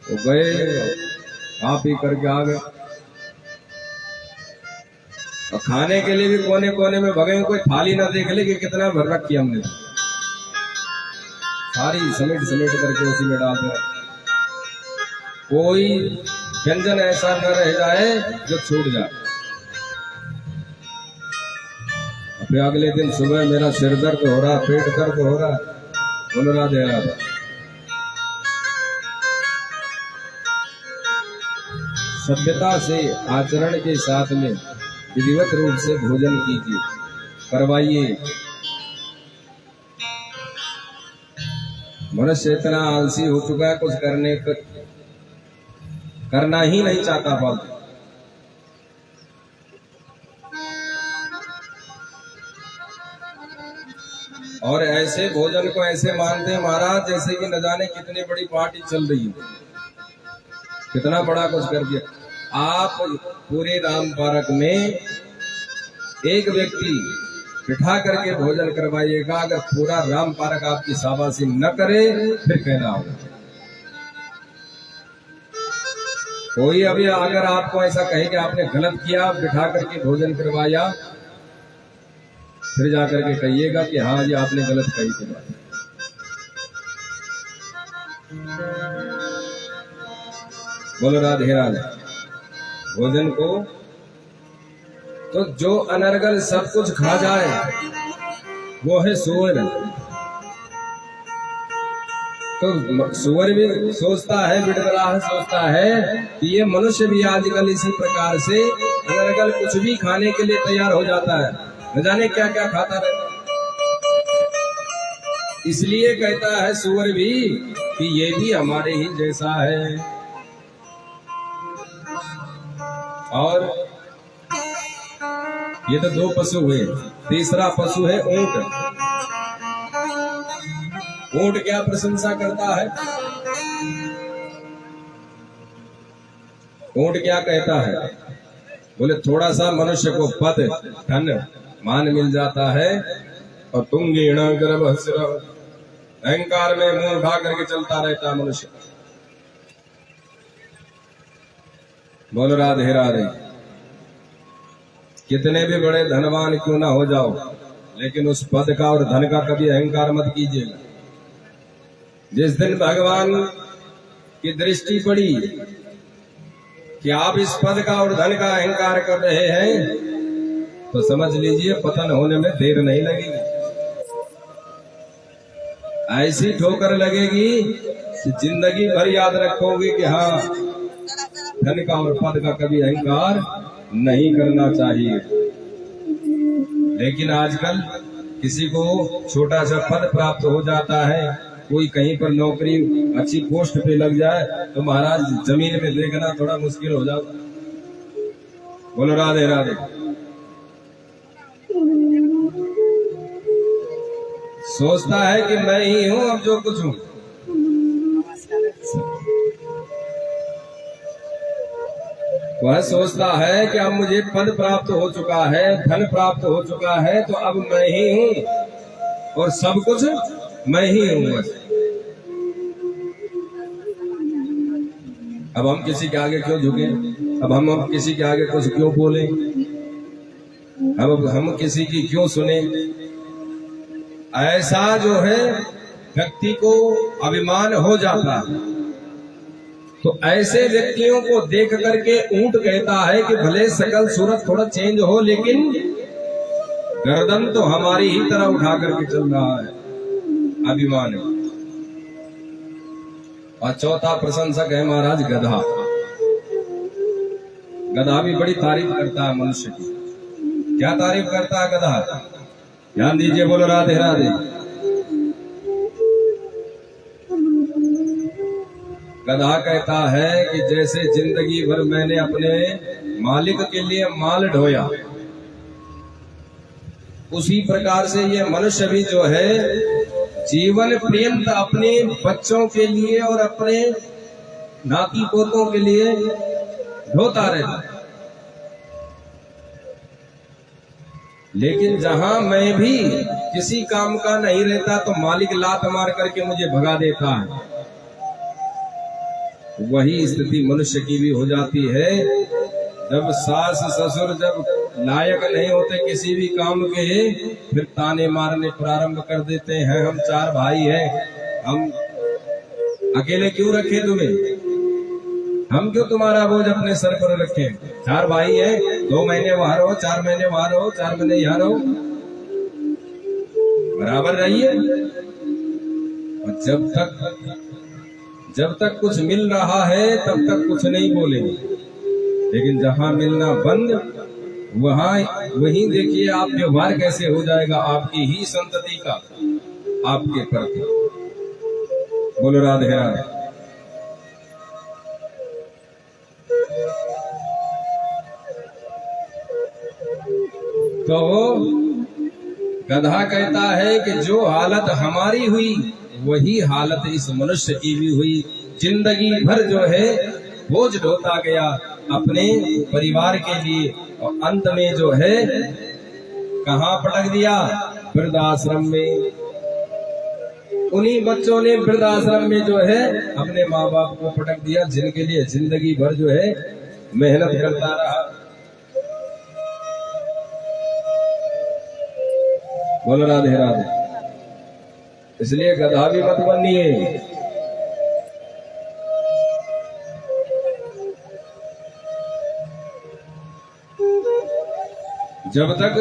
तो गए आप ही करके आ गए। और खाने के लिए भी कोने कोने में भगे, कोई थाली ना देख ले कि कितना भर रखी हमने, सारी समेट समेट करके उसी में डाल दे। कोई व्यंजन ऐसा न रह जाए जो छूट जाए। फिर अगले दिन सुबह मेरा सिर दर्द हो रहा, पेट दर्द हो रहा, बोल रहा दे रहा था। सभ्यता से आचरण के साथ में विधिवत रूप से भोजन कीजिए, करवाइए। मनुष्य इतना आलसी हो चुका है, कुछ करना ही नहीं चाहता फालतू। और ऐसे भोजन को ऐसे मानते हैं महाराज जैसे कि न जाने कितनी बड़ी पार्टी चल रही है, कितना बड़ा कुछ कर दिया। आप पूरे राम पार्क में एक व्यक्ति बिठा करके भोजन करवाइएगा, अगर पूरा राम पार्क आपकी शाबाशी न करे फिर कहना होगा। कोई अभी अगर आपको ऐसा कहे कि आपने गलत किया, बिठा करके भोजन करवाया, फिर जाकर के कहिएगा कि हाँ जी आपने गलत कही थी बात। बोलो राधे राधे। भोजन को तो जो अनर्गल सब कुछ खा जाए वो है सुअर। तो सुअर भी सोचता है, बिड़बड़ाहट सोचता है कि ये मनुष्य भी आजकल इसी प्रकार से अनर्गल कुछ भी खाने के लिए तैयार हो जाता है, न जाने क्या क्या खाता रहता। इसलिए कहता है सुअर भी कि ये भी हमारे ही जैसा है। और ये तो दो पशु हुए, तीसरा पशु है ऊंट। ऊंट क्या प्रशंसा करता है? ऊंट क्या कहता है? बोले थोड़ा सा मनुष्य को पद धन मान मिल जाता है और तुंगीण गर्भस्र, अहंकार में मुंह उठा करके चलता रहता है मनुष्य। बोल राधे राधे। कितने भी बड़े धनवान क्यों ना हो जाओ, लेकिन उस पद का और धन का कभी अहंकार मत कीजिएगा। जिस दिन भगवान की दृष्टि पड़ी कि आप इस पद का और धन का अहंकार कर रहे हैं, तो समझ लीजिए पतन होने में देर नहीं लगेगी। ऐसी ठोकर लगेगी कि जिंदगी भर याद रखोगे कि हाँ धन का और पद का कभी अहंकार नहीं करना चाहिए। लेकिन आजकल किसी को छोटा सा पद प्राप्त हो जाता है, कोई कहीं पर नौकरी अच्छी पोस्ट पे लग जाए तो महाराज जमीन में देखना थोड़ा मुश्किल हो जाता। बोलो राधे राधे। सोचता है कि मैं ही हूं अब जो कुछ हूं। वह सोचता है कि अब मुझे पद प्राप्त हो चुका है, धन प्राप्त हो चुका है, तो अब मैं ही हूं और सब कुछ मैं ही हूं बस। अब हम किसी के आगे क्यों झुके? अब हम किसी के आगे कुछ क्यों बोले? अब हम किसी की क्यों सुने? ऐसा जो है व्यक्ति को अभिमान हो जाता है। तो ऐसे व्यक्तियों को देख करके ऊंट कहता है कि भले सकल सूरत थोड़ा चेंज हो, लेकिन गर्दन तो हमारी ही तरह उठा करके चल रहा है, अभिमान। और चौथा प्रशंसक है महाराज गधा। गधा भी बड़ी तारीफ करता है मनुष्य की। क्या तारीफ करता है गधा? ध्यान दीजिए, बोलो राधे राधे। गधा कहता है कि जैसे जिंदगी भर मैंने अपने मालिक के लिए माल ढोया, उसी प्रकार से ये मनुष्य भी जो है जीवन पर्यंत अपने बच्चों के लिए और अपने नाती पोतों के लिए ढोता रहता। लेकिन जहां मैं भी किसी काम का नहीं रहता तो मालिक लात मार करके मुझे भगा देता है। वही स्थिति मनुष्य की भी हो जाती है। जब सास ससुर जब लायक नहीं होते किसी भी काम के, फिर ताने मारने प्रारंभ कर देते हैं। हम 4 भाई हैं, हम अकेले क्यों रखे तुम्हें? हम क्यों तुम्हारा बोझ अपने सर पर रखे? 4 भाई हैं, 2 महीने वहां रहो, 4 महीने वहां रहो, 4 महीने यहाँ रहो, बराबर रहिए। और जब तक कुछ मिल रहा है तब तक कुछ नहीं बोलेंगे, लेकिन जहां मिलना बंद, वहीं देखिए आप व्यवहार कैसे हो जाएगा आपकी ही संतति का आपके प्रति। बोलो राधे राधे। तो गधा कहता है कि जो हालत हमारी हुई वही हालत इस मनुष्य की भी हुई। जिंदगी भर जो है बोझ ढोता गया अपने परिवार के लिए, और अंत में जो है कहाँ पटक दिया? वृद्धाश्रम में। उन्हीं बच्चों ने वृद्धाश्रम में जो है अपने माँ बाप को पटक दिया, जिनके लिए जिंदगी भर जो है मेहनत करता रहा। बोलो राधे राधे। इसलिए गधा भी मत बनिए। जब तक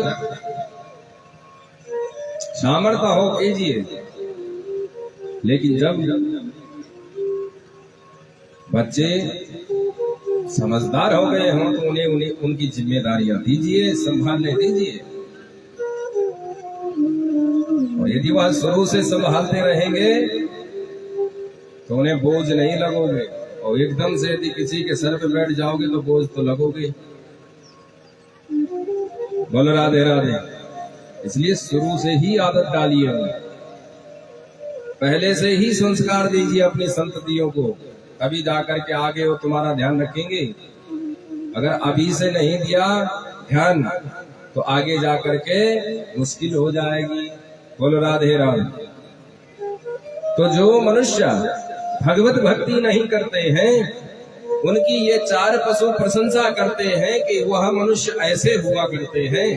सामर्थ्य हो कीजिए, लेकिन जब बच्चे समझदार हो गए हों तो उन्हें उनकी जिम्मेदारियां दीजिए, संभालने दीजिए। और यदि वह शुरू से संभालते रहेंगे तो उन्हें बोझ नहीं लगोगे, और एकदम से यदि किसी के सर पे बैठ जाओगे तो बोझ तो लगोगे। बोलो राधे राधे। इसलिए शुरू से ही आदत डालिए, पहले से ही संस्कार दीजिए अपनी संततियों को, अभी जाकर के आगे वो तुम्हारा ध्यान रखेंगे। अगर अभी से नहीं दिया ध्यान तो आगे जाकर के मुश्किल हो जाएगी। बोलो राधे राधे। तो जो मनुष्य भगवत भक्ति नहीं करते हैं उनकी ये 4 पशु प्रशंसा करते हैं कि वह मनुष्य ऐसे हुआ करते हैं।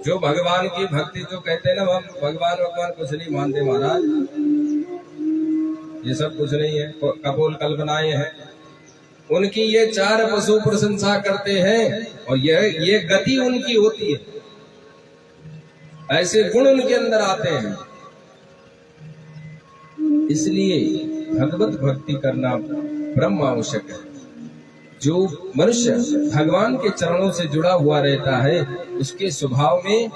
जो भगवान की भक्ति, जो कहते हैं ना हम भगवान कुछ नहीं मानते महाराज, ये सब कुछ नहीं है, कपोल कल्पनाएं हैं, उनकी ये 4 पशु प्रशंसा करते हैं। और ये गति उनकी होती है, ऐसे गुण उनके अंदर आते हैं। इसलिए भगवत भक्ति करना ब्रह्म आवश्यक है। जो मनुष्य भगवान के चरणों से जुड़ा हुआ रहता है उसके स्वभाव में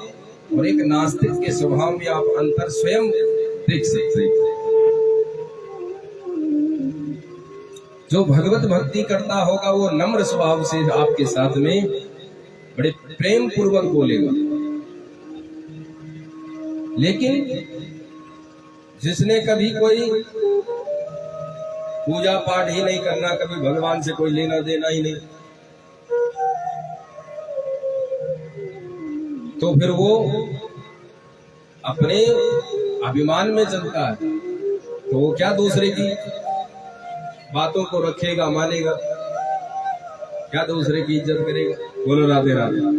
और एक नास्तिक के स्वभाव में आप अंतर स्वयं देख सकते हैं। जो भगवत भक्ति करता होगा वो नम्र स्वभाव से आपके साथ में बड़े प्रेम पूर्वक बोलेगा। लेकिन जिसने कभी कोई पूजा पाठ ही नहीं करना, कभी भगवान से कोई लेना देना ही नहीं, तो फिर वो अपने अभिमान में चलता है, तो वो क्या दूसरे की बातों को रखेगा, मानेगा, क्या दूसरे की इज्जत करेगा। बोलो राधे राधे।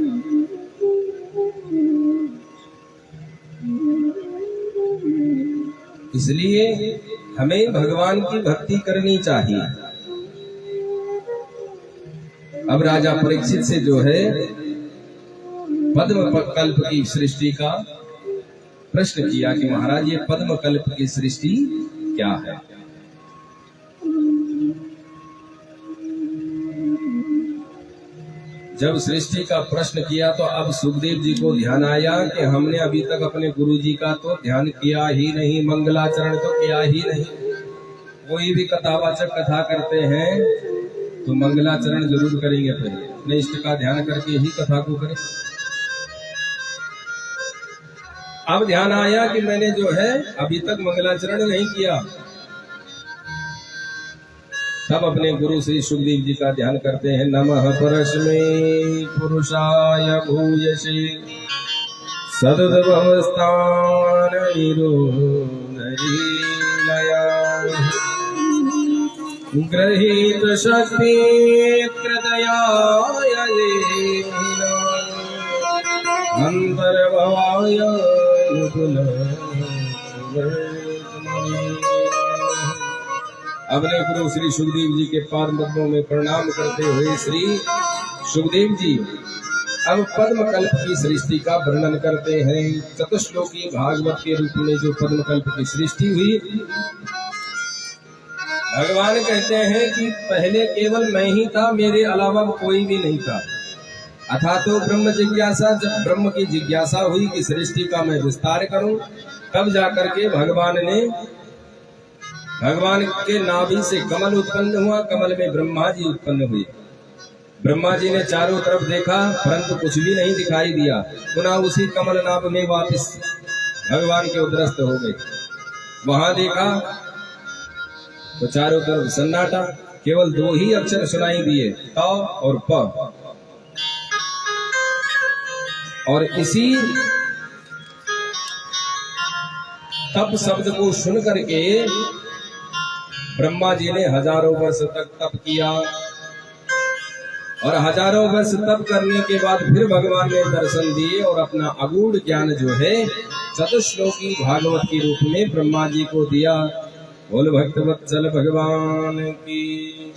इसलिए हमें भगवान की भक्ति करनी चाहिए। अब राजा परीक्षित से जो है पद्म कल्प की सृष्टि का प्रश्न किया कि महाराज ये पद्म कल्प की सृष्टि क्या है। जब सृष्टि का प्रश्न किया तो अब सुखदेव जी को ध्यान आया कि हमने अभी तक अपने गुरु जी का तो ध्यान किया ही नहीं, मंगलाचरण तो किया ही नहीं। कोई भी कथावाचक कथा करते हैं तो मंगलाचरण जरूर करेंगे, पहले अपने इष्ट का ध्यान करके ही कथा को करें। अब ध्यान आया कि मैंने जो है अभी तक मंगलाचरण नहीं किया, तब अपने गुरु श्री सुखदेव जी का ध्यान करते हैं। नमः परस्मै पुरुषाय भूयसे सद्भवस्थाननिरोधलीलया गृहीत शक्ति कृतयाय अंतर्भवाय अपने गुरु श्री सुखदेव जी के पाद पद्मों में प्रणाम करते हुए श्री सुखदेव जी अब पद्मकल्प की सृष्टि का वर्णन करते हैं। चतुश्लोकी भागवत के रूप में जो पद्मकल्प की सृष्टि हुई, भगवान कहते हैं कि पहले केवल मैं ही था, मेरे अलावा कोई भी नहीं था। अथा तो ब्रह्म जिज्ञासा, जब ब्रह्म की जिज्ञासा हुई कि सृष्टि का मैं विस्तार करूं, तब जाकर के भगवान के नाभि से कमल उत्पन्न हुआ। कमल में ब्रह्मा जी उत्पन्न हुए। ब्रह्मा जी ने चारों तरफ देखा परंतु कुछ भी नहीं दिखाई दिया। पुनः उसी कमल नाभ में वापस भगवान के उदरस्थ हो गए। वहां देखा तो चारों तरफ सन्नाटा, केवल दो ही अक्षर सुनाई दिए, त और प। और इसी तप शब्द को सुन करके ब्रह्मा जी ने हजारों वर्ष तक तप किया, और हजारों वर्ष तप करने के बाद फिर भगवान ने दर्शन दिए और अपना अगूढ़ ज्ञान जो है चतुश्लोकी भागवत के रूप में ब्रह्मा जी को दिया। बोल भक्तवत्सल भगवान की।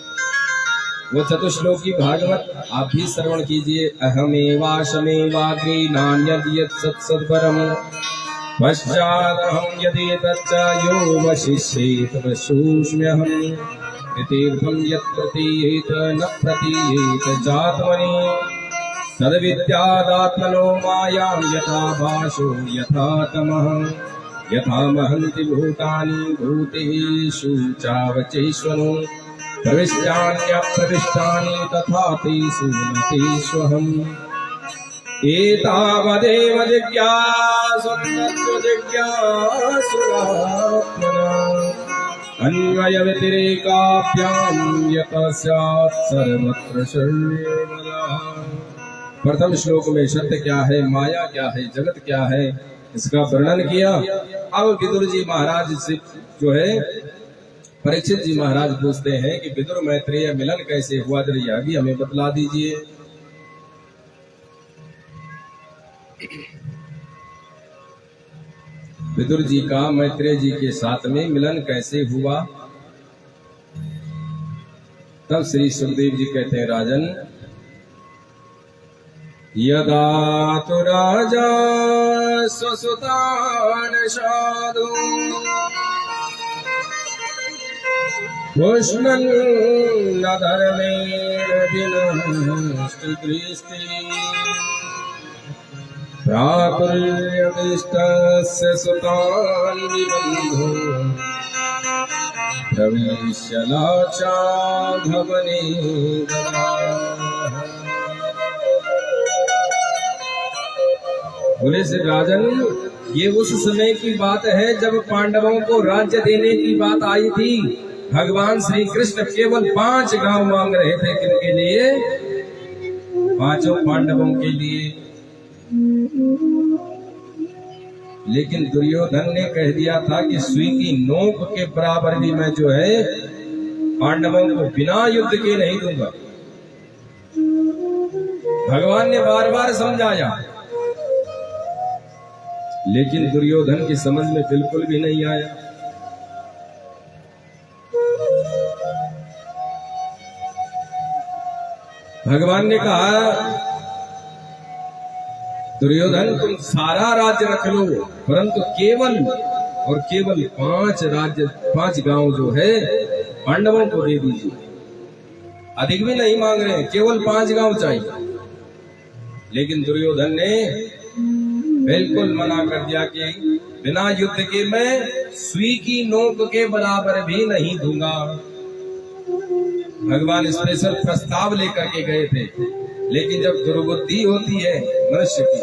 वो चतुश्लोकी भागवत आप भी श्रवण कीजिए। अहमेवाशमेवाग्रे नान्यद् यत् सत्सद्वरम् पश्चादहं यदि तच्च यो वशिष्येत वशोऽस्म्यहम् तीर्थं यत् प्रतीयेत न प्रतीयेत चात्मनि तद्विद्यादात्मनो मायां यथा भासो यथा तमः यथा महन्ति भूतानि भूतेषु चावचेष्वनो प्रविष्टान्यप्रविष्टानि तथा तेषु न तेष्वहम् एतावदेव जिज्ञासुरात्मना अन्वयव्यतिरेकाभ्यां यतः स्यात् सर्वत्र सर्वदा। प्रथम श्लोक में सत्य क्या है, माया क्या है, जगत क्या है, इसका वर्णन किया। अब विदुर जी महाराज से जो है परीक्षित जी महाराज पूछते हैं कि विदुर मैत्रेय मिलन कैसे हुआ, जरा आगे हमें बतला दीजिए। विदुर जी का मैत्रेय जी के साथ में मिलन कैसे हुआ। तब श्री सुखदेव जी कहते हैं, राजन यदा तु राजा स्वसुतान साधु पुष्णन् न धर्मेण विनष्टि दृष्टि प्रातुर्यमिष्टस्य सुतान् विबन्धो प्रविश्य लाक्षाघवने ददाः। बोले श्री राजन, ये उस समय की बात है जब पांडवों को राज्य देने की बात आई थी। भगवान श्री कृष्ण केवल 5 गांव मांग रहे थे। किनके लिए? 5 पांडवों के लिए। लेकिन दुर्योधन ने कह दिया था कि सुई की नोक के बराबर भी मैं जो है पांडवों को बिना युद्ध के नहीं दूंगा। भगवान ने बार बार समझाया, लेकिन दुर्योधन की समझ में बिल्कुल भी नहीं आया। भगवान ने कहा, दुर्योधन तुम सारा राज्य रख लो, परंतु केवल 5 गांव जो है पांडवों को दे दीजिए। अधिक भी नहीं मांग रहे हैं, केवल 5 गांव चाहिए। लेकिन दुर्योधन ने बिल्कुल मना कर दिया कि बिना युद्ध के मैं सुई की नोक के बराबर भी नहीं दूंगा। भगवान स्पेशल प्रस्ताव लेकर के गए थे, लेकिन जब दुर्बुद्धि होती है मनुष्य की,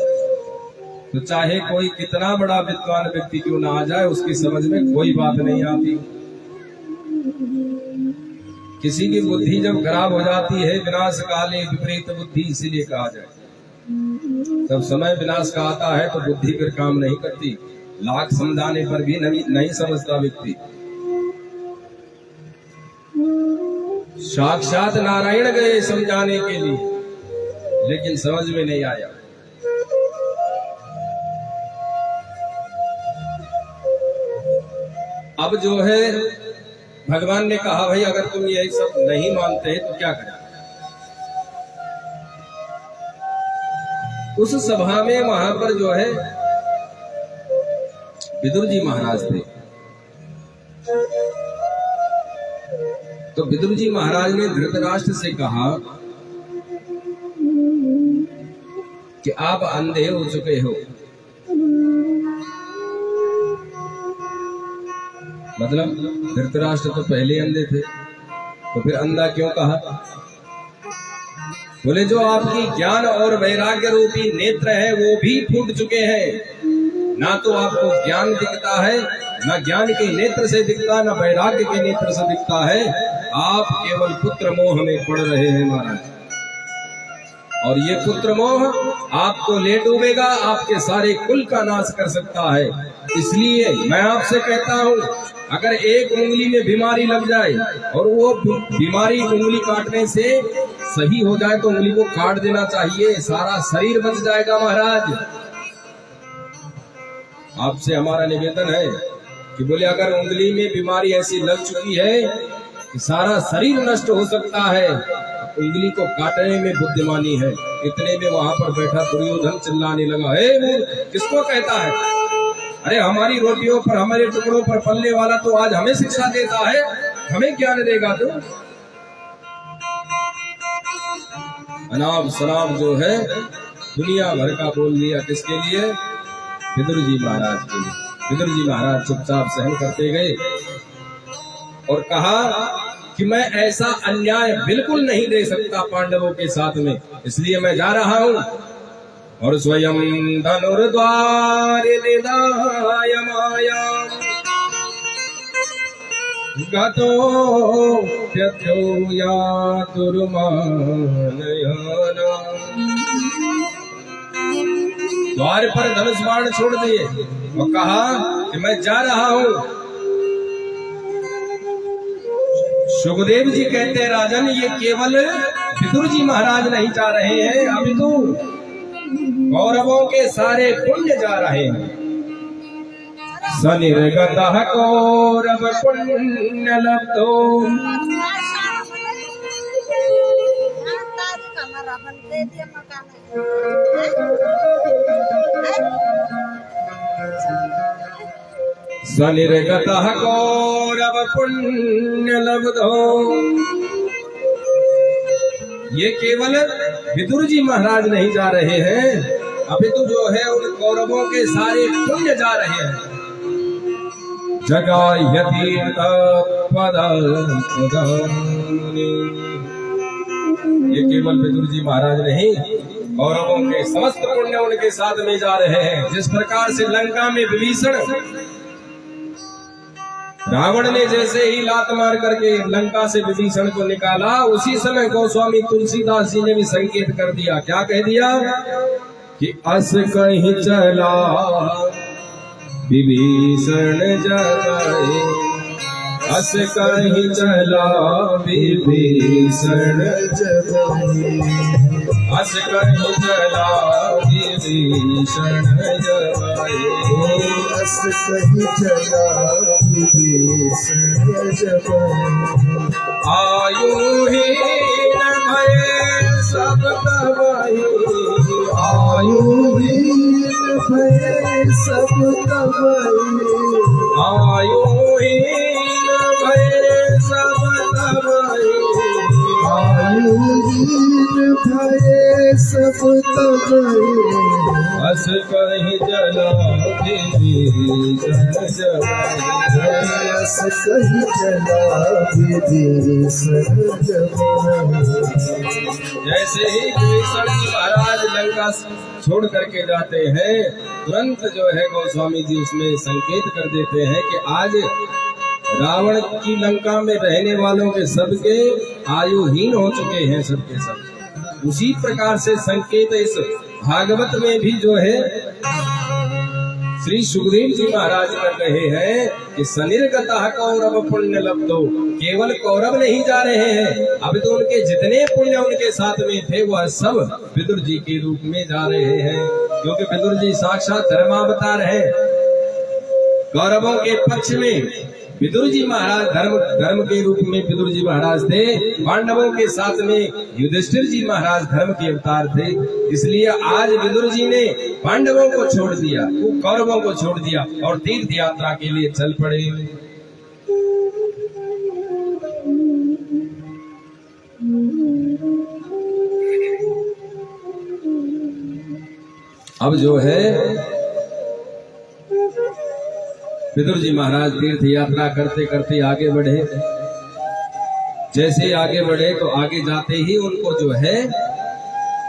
तो चाहे कोई कितना बड़ा विद्वान व्यक्ति क्यों ना आ जाए, उसकी समझ में कोई बात नहीं आती। किसी की बुद्धि जब खराब हो जाती है, विनाश काले विपरीत बुद्धि इसीलिए कहा जाए, जब समय विनाश का आता है तो बुद्धि फिर काम नहीं करती, लाख समझाने पर भी नहीं समझता व्यक्ति। साक्षात नारायण गए समझाने के लिए, लेकिन समझ में नहीं आया। अब जो है भगवान ने कहा, भाई अगर तुम ये सब नहीं मानते तो क्या करें। उस सभा में वहां पर जो है विदुर जी महाराज थे। तो विदुर जी महाराज ने धृतराष्ट्र से कहा कि आप अंधे हो चुके हो। मतलब धृतराष्ट्र तो पहले अंधे थे, तो फिर अंधा क्यों कहा? बोले जो आपकी ज्ञान और वैराग्य रूपी नेत्र है वो भी फूट चुके हैं। ना तो आपको ज्ञान दिखता है, ना ज्ञान के नेत्र से दिखता, ना वैराग्य के नेत्र से दिखता है। आप केवल पुत्र मोह में पड़ रहे हैं महाराज, और ये पुत्र मोह आपको ले डूबेगा, आपके सारे कुल का नाश कर सकता है। इसलिए मैं आपसे कहता हूँ, अगर एक उंगली में बीमारी लग जाए और वो बीमारी उंगली काटने से सही हो जाए तो उंगली को काट देना चाहिए, सारा शरीर बच जाएगा। महाराज आपसे हमारा निवेदन है कि बोले अगर उंगली में बीमारी ऐसी लग चुकी है कि सारा शरीर नष्ट हो सकता है, उंगली को काटने में बुद्धिमानी है। इतने में वहां पर बैठा दुर्योधन चिल्लाने लगा, हे किसको कहता है? अरे हमारी रोटियों पर, हमारे टुकड़ों पर पलने वाला तो आज हमें शिक्षा देता है, हमें ज्ञान देगा तू? अनाप शनाप जो है दुनिया भर का बोल दिया। किसके लिए? विदुर जी महाराज के लिए। विदुर जी महाराज चुपचाप सहन करते गए और कहा कि मैं ऐसा अन्याय बिल्कुल नहीं दे सकता पांडवों के साथ में, इसलिए मैं जा रहा हूं। और स्वयं धनुर्द्वार निदाय माया गतो त्यजो यातुर्मानयाना। द्वार पर धनुष बाण छोड़ दिए और कहा कि मैं जा रहा हूं। सुखदेव जी कहते हैं, राजन ये केवल विदुर जी महाराज नहीं जा रहे हैं, अभी तो कौरवों के सारे पुण्य जा रहे हैं। सनिर्गतः कौरव पुण्य लब्धो सनिर्गतः कौरव पुण्य लब्धो। ये केवल विदुर जी महाराज नहीं जा रहे हैं, अभी तो जो है उन कौरवों के सारे पुण्य जा रहे हैं। जगायति ये केवल विदुर जी महाराज नहीं, कौरवों के समस्त पुण्य उनके साथ में जा रहे हैं। जिस प्रकार से लंका में विभीषण, रावण ने जैसे ही लात मार करके लंका से विभीषण को निकाला, उसी समय गोस्वामी तुलसीदास जी ने भी संकेत कर दिया। क्या कह दिया कि अस कहीं चला विभीषण जगाए, अस कहीं चला विभीषण जगाए, अस कहीं चला विभीषण जगाए, अस कहीं चला विभीषण जगाए। आयुहीन भय सब तबाही, आयुहीन भय सब तबाही, आयुहीन भय सब तबाही, आयुहीन भये सब तब अस कहीं जला विभीषण जब अस कही चला विभीषण जब। जैसे ही विभीषण जी महाराज लंका छोड़ करके जाते हैं, तुरंत जो है गोस्वामी जी उसमें संकेत कर देते हैं कि आज रावण की लंका में रहने वालों के सबके आयुहीन हो चुके हैं, सबके सब। उसी प्रकार से संकेत इस भागवत में भी जो है श्री सुखदेव जी महाराज कर रहे हैं कि सनिर्गतः कौरव पुण्य लब्धो, केवल कौरव नहीं जा रहे हैं, अब तो उनके जितने पुण्य उनके साथ में थे वह सब विदुर जी के रूप में जा रहे हैं, क्योंकि विदुर जी साक्षात धर्मावतार हैं। कौरवों के पक्ष में विदुर जी महाराज धर्म के रूप में विदुर जी महाराज थे, पांडवों के साथ में युधिष्ठिर जी महाराज धर्म के अवतार थे। इसलिए आज विदुर जी ने पांडवों को छोड़ दिया, कौरवों को छोड़ दिया और तीर्थ यात्रा के लिए चल पड़े। अब जो है विदुर जी महाराज तीर्थ यात्रा करते करते आगे बढ़े। जैसे आगे बढ़े तो आगे जाते ही उनको जो है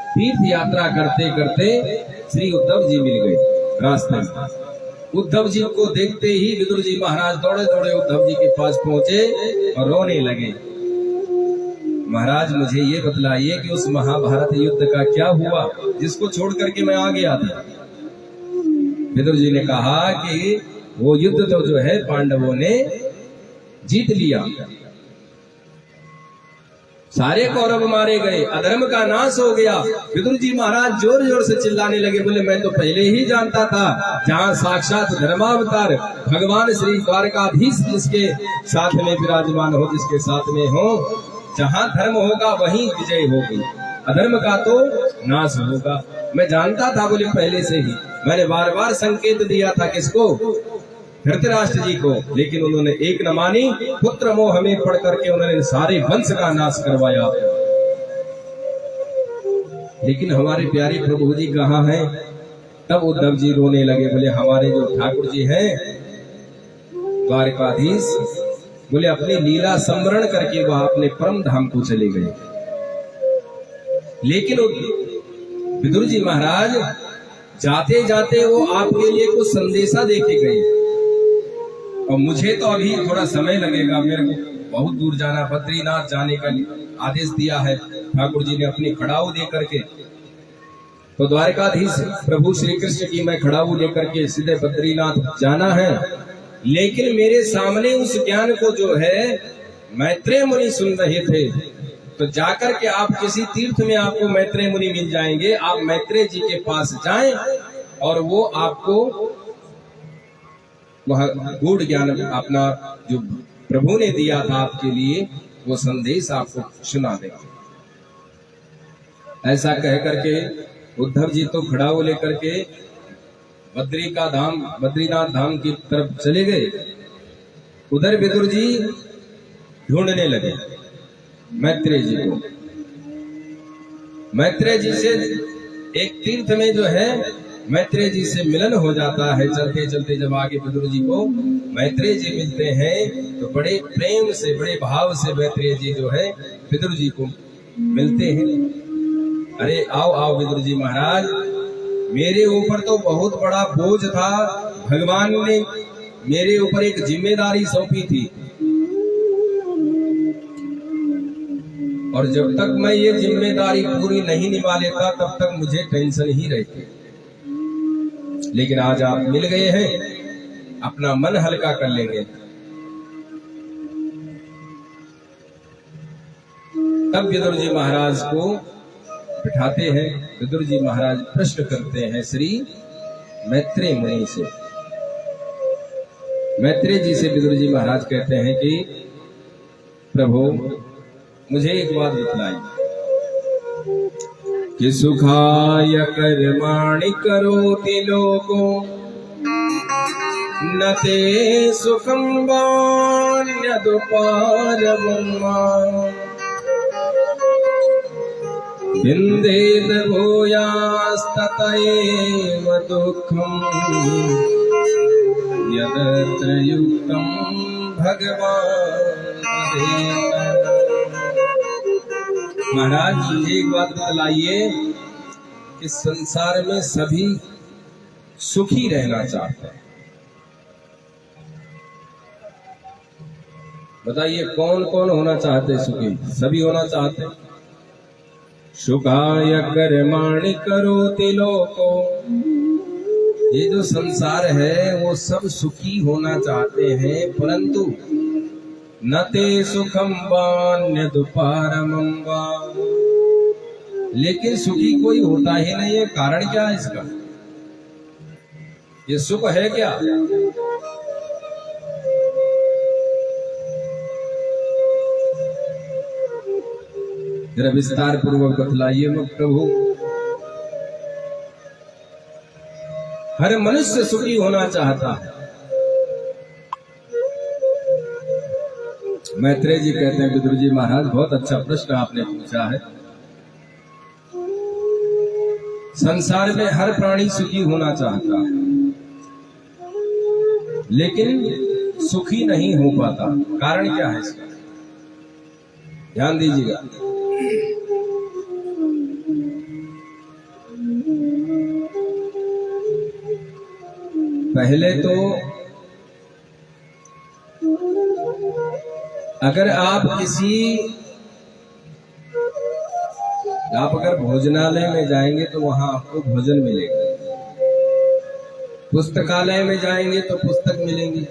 तीर्थ यात्रा करते करते श्री उद्धव जी मिल गए रास्ते में। उद्धव जी को देखते ही विदुर जी महाराज दौड़े दौड़े उद्धव जी के पास पहुंचे और रोने लगे। महाराज मुझे ये बतलाइए कि उस महाभारत युद्ध का क्या हुआ जिसको छोड़ करके मैं आ गया था। विदुर जी ने कहा कि वो युद्ध तो जो है पांडवों ने जीत लिया, सारे कौरव मारे गए, अधर्म का नाश हो गया। विदुर जी महाराज जोर जोर से चिल्लाने लगे, बोले मैं तो पहले ही जानता था जहाँ साक्षात धर्मावतार भगवान श्री द्वारकाधीश जिसके साथ में विराजमान हो, जिसके साथ में हो, जहाँ धर्म होगा वहीं विजय होगी, अधर्म का तो नाश होगा। मैं जानता था, बोले पहले से ही मैंने बार बार संकेत दिया था। किसको? धृतराष्ट्र जी को, लेकिन उन्होंने एक न मानी। पुत्र मोह में पड़ करके उन्होंने सारे वंश का नाश करवाया। लेकिन हमारे प्यारे प्रभु जी कहाँ हैं? तब उद्धव जी रोने लगे, बोले हमारे जो ठाकुर जी हैं द्वारकाधीश, बोले अपनी लीला स्मरण करके वह अपने परम धाम को चले गए। लेकिन विदुर जी महाराज जाते जाते वो आपके लिए कुछ संदेशा देके गए, और मुझे तो अभी थोड़ा समय लगेगा, मेरे को बहुत दूर जाना, बद्रीनाथ जाने का आदेश दिया है ठाकुर जी ने अपनी खड़ाऊ दे करके। तो द्वारकाधीश प्रभु श्री कृष्ण की मैं खड़ाऊ लेकर के सीधे बद्रीनाथ जाना है। लेकिन मेरे सामने उस ज्ञान को जो है मैत्रेय मुनि सुन रहे थे, तो जाकर के आप किसी तीर्थ में आपको मैत्रेय मुनि मिल जाएंगे, आप मैत्रेय जी के पास जाएं और वो आपको वह गूढ़ ज्ञान अपना जो प्रभु ने दिया था आपके लिए वो संदेश आपको सुना देंगे। ऐसा कह करके उद्धव जी तो खड़ाऊ लेकर के बद्रीनाथ धाम की तरफ चले गए। उधर विदुर जी ढूंढने लगे मैत्रेय जी को। मैत्रेय जी से एक तीर्थ में जो है मैत्रेय जी से मिलन हो जाता है। चलते चलते जब आगे विदुर जी को मैत्रेय जी मिलते हैं तो बड़े प्रेम से, बड़े भाव से मैत्रेय जी जो है विदुर जी को मिलते हैं। अरे आओ आओ विदुर जी महाराज, मेरे ऊपर तो बहुत बड़ा बोझ था, भगवान ने मेरे ऊपर एक जिम्मेदारी सौंपी थी, और जब तक मैं ये जिम्मेदारी पूरी नहीं निभा लेता तब तक मुझे टेंशन ही रहती। लेकिन आज आप मिल गए हैं, अपना मन हल्का कर लेंगे। तब विदुर जी महाराज को बिठाते हैं। विदुर जी महाराज प्रश्न करते हैं श्री मैत्रेय मुनि से। मैत्रेय जी से विदुर जी महाराज कहते हैं कि प्रभु मुझे एक बात बतलाइए कि सुखाय कर्माणि करोति लोको न ते सुखं वान्यदुपारवम्। विन्देत भूयास्तत एव दुःखम् यदत्र युक्तं भगवान् वदेत। महाराज एक बात बतलाइए कि संसार में सभी सुखी रहना चाहते हैं। बताइए कौन कौन होना चाहते हैं सुखी? सभी होना चाहते हैं। सुखाय कर्माणि करोति लोको, ये जो संसार है वो सब सुखी होना चाहते हैं, परंतु न ते सुखम वान्यदुपारमं वा, लेकिन सुखी कोई होता ही नहीं है। कारण क्या है इसका? ये सुख है क्या? जरा विस्तार पूर्वक बतलाइए मत प्रभु। हर मनुष्य सुखी होना चाहता है। मैत्रेय जी कहते हैं, विदुर जी महाराज बहुत अच्छा प्रश्न आपने पूछा है। संसार में हर प्राणी सुखी होना चाहता है, लेकिन सुखी नहीं हो पाता। कारण क्या है इसका? ध्यान दीजिएगा। पहले तो अगर आप अगर भोजनालय में जाएंगे तो वहां आपको भोजन मिलेगा, पुस्तकालय में जाएंगे तो पुस्तक मिलेंगी,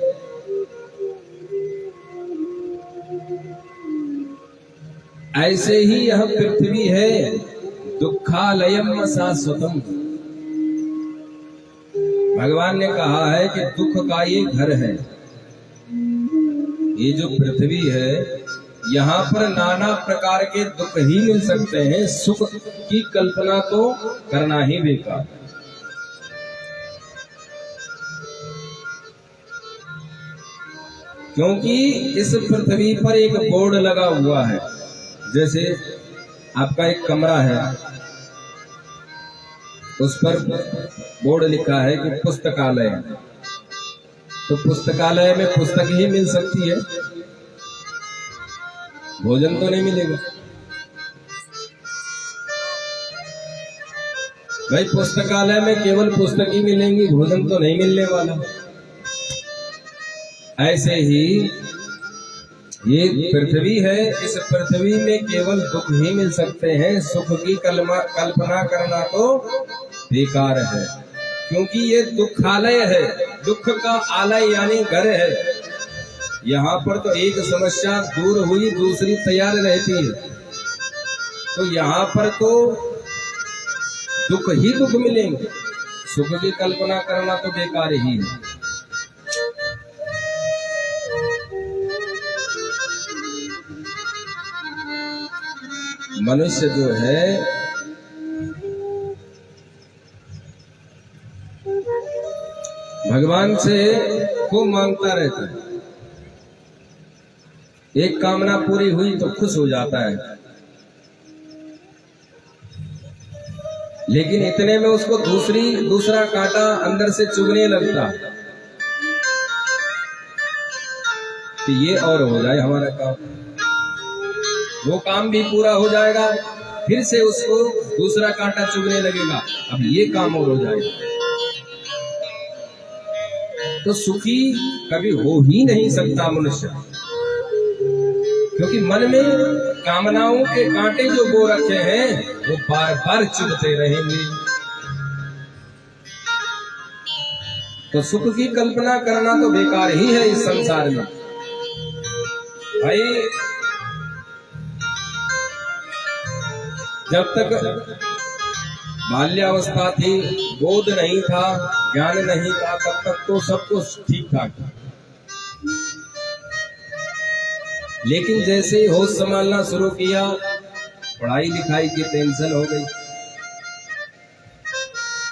ऐसे ही यह पृथ्वी है दुखालयम शाश्वतम। भगवान ने कहा है कि दुख का ये घर है। ये जो पृथ्वी है यहाँ पर नाना प्रकार के दुख ही मिल सकते हैं, सुख की कल्पना तो करना ही बेकार। क्योंकि इस पृथ्वी पर एक बोर्ड लगा हुआ है। जैसे आपका एक कमरा है, उस पर बोर्ड लिखा है कि पुस्तकालय, तो पुस्तकालय में पुस्तक ही मिल सकती है, भोजन तो नहीं मिलेगा। भाई पुस्तकालय में केवल पुस्तक ही मिलेंगी, भोजन तो नहीं मिलने वाला। ऐसे ही ये पृथ्वी है, इस पृथ्वी में केवल दुख ही मिल सकते हैं, सुख की कल्पना करना तो बेकार है। क्योंकि ये दुखालय है, दुख का आलय यानी घर है। यहाँ पर तो एक समस्या दूर हुई दूसरी तैयार रहती है, तो यहाँ पर तो दुख ही दुख मिलेंगे, सुख की कल्पना करना तो बेकार ही है। मनुष्य जो है भगवान से खूब मांगता रहता है, एक कामना पूरी हुई तो खुश हो जाता है, लेकिन इतने में उसको दूसरा कांटा अंदर से चुभने लगता कि ये और हो जाए हमारा काम। वो काम भी पूरा हो जाएगा, फिर से उसको दूसरा कांटा चुभने लगेगा, अब ये काम और हो जाएगा। तो सुखी कभी हो ही नहीं सकता मनुष्य, क्योंकि मन में कामनाओं के कांटे जो बो रखे हैं वो बार बार चुभते रहेंगे। तो सुख की कल्पना करना तो बेकार ही है इस संसार में। भाई जब तक बाल्यावस्था थी, बोध नहीं था, ज्ञान नहीं था, तब तक तो सब कुछ ठीक ठाक था। लेकिन जैसे ही होश संभालना शुरू किया, पढ़ाई लिखाई की टेंशन हो गई।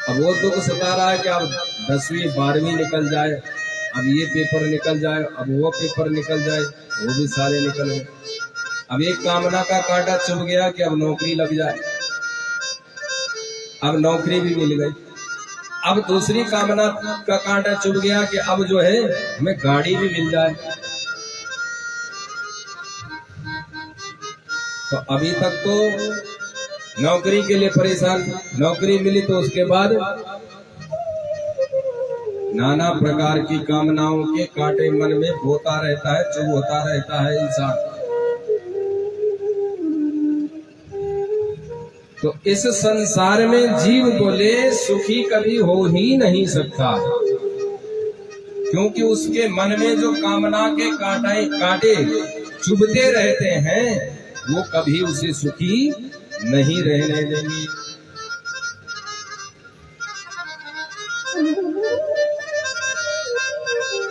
अब वो दुख सता रहा है कि अब 10वीं 12वीं निकल जाए, अब ये पेपर निकल जाए, अब वो पेपर निकल जाए, वो भी सारे निकल गए। अब एक कामना का कांटा चुभ गया कि अब नौकरी लग जाए, अब नौकरी भी मिल गई। अब दूसरी कामना का कांटा चुभ गया कि अब जो है हमें गाड़ी भी मिल जाए। तो अभी तक तो नौकरी के लिए परेशान, नौकरी मिली तो उसके बाद नाना प्रकार की कामनाओं के कांटे मन में बोता रहता है, चुभ होता रहता है इंसान। तो इस संसार में जीव बोले सुखी कभी हो ही नहीं सकता, क्योंकि उसके मन में जो कामना के कांटे चुभते रहते हैं वो कभी उसे सुखी नहीं रहने देंगे।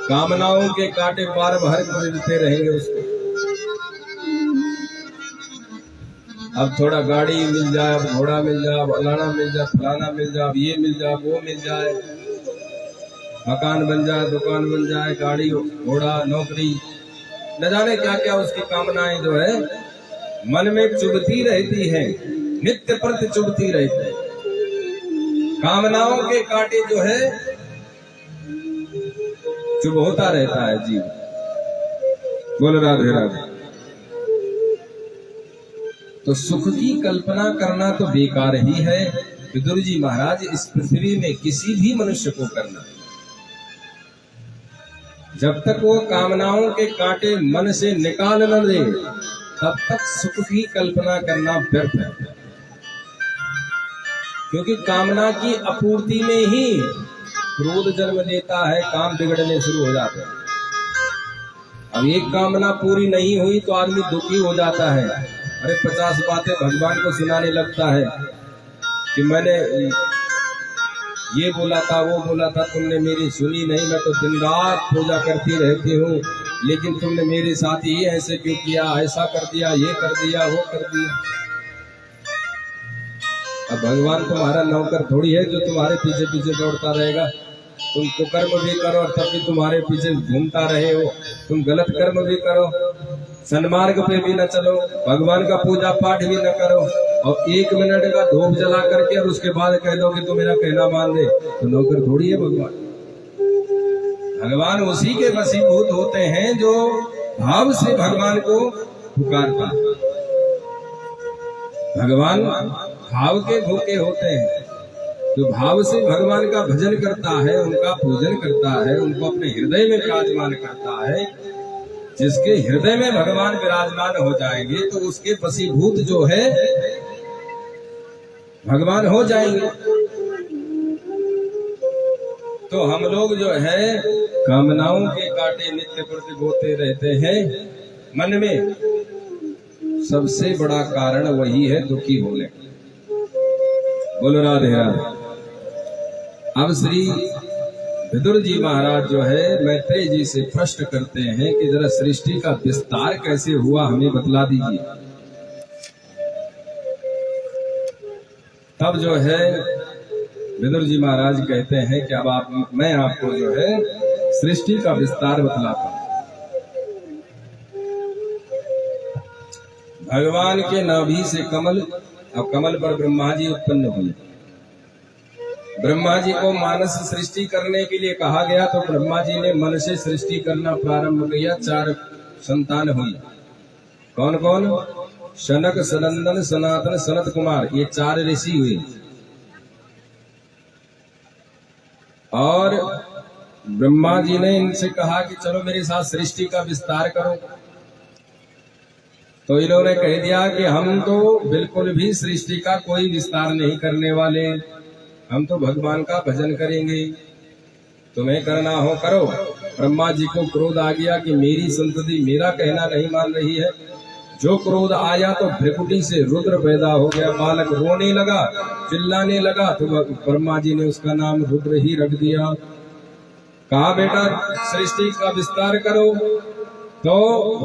कामनाओं के कांटे बार बार मिलते रहेंगे उसको। अब थोड़ा गाड़ी मिल जाए, अब घोड़ा मिल जाए, अब फलाना मिल जाए, फलाना मिल जाए, अब ये मिल जाए, वो मिल जाए, मकान बन जाए, दुकान बन जाए, गाड़ी घोड़ा नौकरी, न जाने क्या क्या उसकी कामनाएं जो है मन में चुभती रहती है, नित्य प्रति चुभती रहती है। कामनाओं के कांटे जो है चुभ होता रहता है जीव। बोल राधे राधे। तो सुख की कल्पना करना तो बेकार ही है विदुर जी महाराज, इस पृथ्वी में किसी भी मनुष्य को करना। जब तक वो कामनाओं के कांटे मन से निकाल न दे तब तक सुख की कल्पना करना व्यर्थ है, क्योंकि कामना की अपूर्ति में ही क्रोध जन्म लेता है, काम बिगड़ने शुरू हो जाते हैं। अब एक कामना पूरी नहीं हुई तो आदमी दुखी हो जाता है, अरे 50 बातें भगवान को सुनाने लगता है कि मैंने ये बोला था, वो बोला था, तुमने मेरी सुनी नहीं, मैं तो दिन रात पूजा करती रहती हूँ, लेकिन तुमने मेरे साथ ये ऐसे क्यों किया, ऐसा कर दिया, ये कर दिया, वो कर दिया। अब भगवान तुम्हारा नौकर थोड़ी है जो तुम्हारे पीछे पीछे दौड़ता रहेगा। तुम कुकर्म भी करो और तब भी तुम्हारे पीछे घूमता रहे हो, तुम गलत कर्म भी करो, सन्मार्ग पे भी न चलो, भगवान का पूजा पाठ भी न करो, और 1 मिनट का धूप जला करके और उसके बाद कह दो कि तू मेरा कहना मान दे, तो नौकर थोड़ी है भगवान। भगवान उसी के वशीभूत होते हैं जो भाव से भगवान को पुकारता है। भगवान भाव के भूखे होते हैं, जो भाव से भगवान का भजन करता है, उनका पूजन करता है, उनको अपने हृदय में विराजमान करता है। जिसके हृदय में भगवान विराजमान हो जाएंगे तो उसके वशीभूत जो है भगवान हो जाएंगे। तो हम लोग जो है कामनाओं के कांटे नित्य प्रति बोते रहते हैं मन में, सबसे बड़ा कारण वही है दुखी होने। बोलो राधे राधे। अब श्री विदुर जी महाराज जो है मैत्रेय जी से प्रश्न करते हैं कि जरा सृष्टि का विस्तार कैसे हुआ, हमें बतला दीजिए। तब जो है विदुर जी महाराज कहते हैं कि अब मैं आपको जो है सृष्टि का विस्तार बतलाता हूं। भगवान के नाभि से कमल, अब कमल पर ब्रह्मा जी उत्पन्न हुए। ब्रह्मा जी को मानस सृष्टि करने के लिए कहा गया तो ब्रह्मा जी ने मन से सृष्टि करना प्रारंभ किया। 4 संतान हुई। कौन कौन? शनक, सनंदन, सनातन, सनत कुमार, ये 4 ऋषि हुए। और ब्रह्मा जी ने इनसे कहा कि चलो मेरे साथ सृष्टि का विस्तार करो। तो इन्होंने कह दिया कि हम तो बिल्कुल भी सृष्टि का कोई विस्तार नहीं करने वाले, हम तो भगवान का भजन करेंगे, तुम्हें करना हो करो। ब्रह्मा जी को क्रोध आ गया कि मेरी संतति मेरा कहना नहीं मान रही है। जो क्रोध आया तो भ्रिकुटी से रुद्र पैदा हो गया। बालक रोने लगा, चिल्लाने लगा, तो ब्रह्मा जी ने उसका नाम रुद्र ही रख दिया। कहा बेटा सृष्टि का विस्तार करो। तो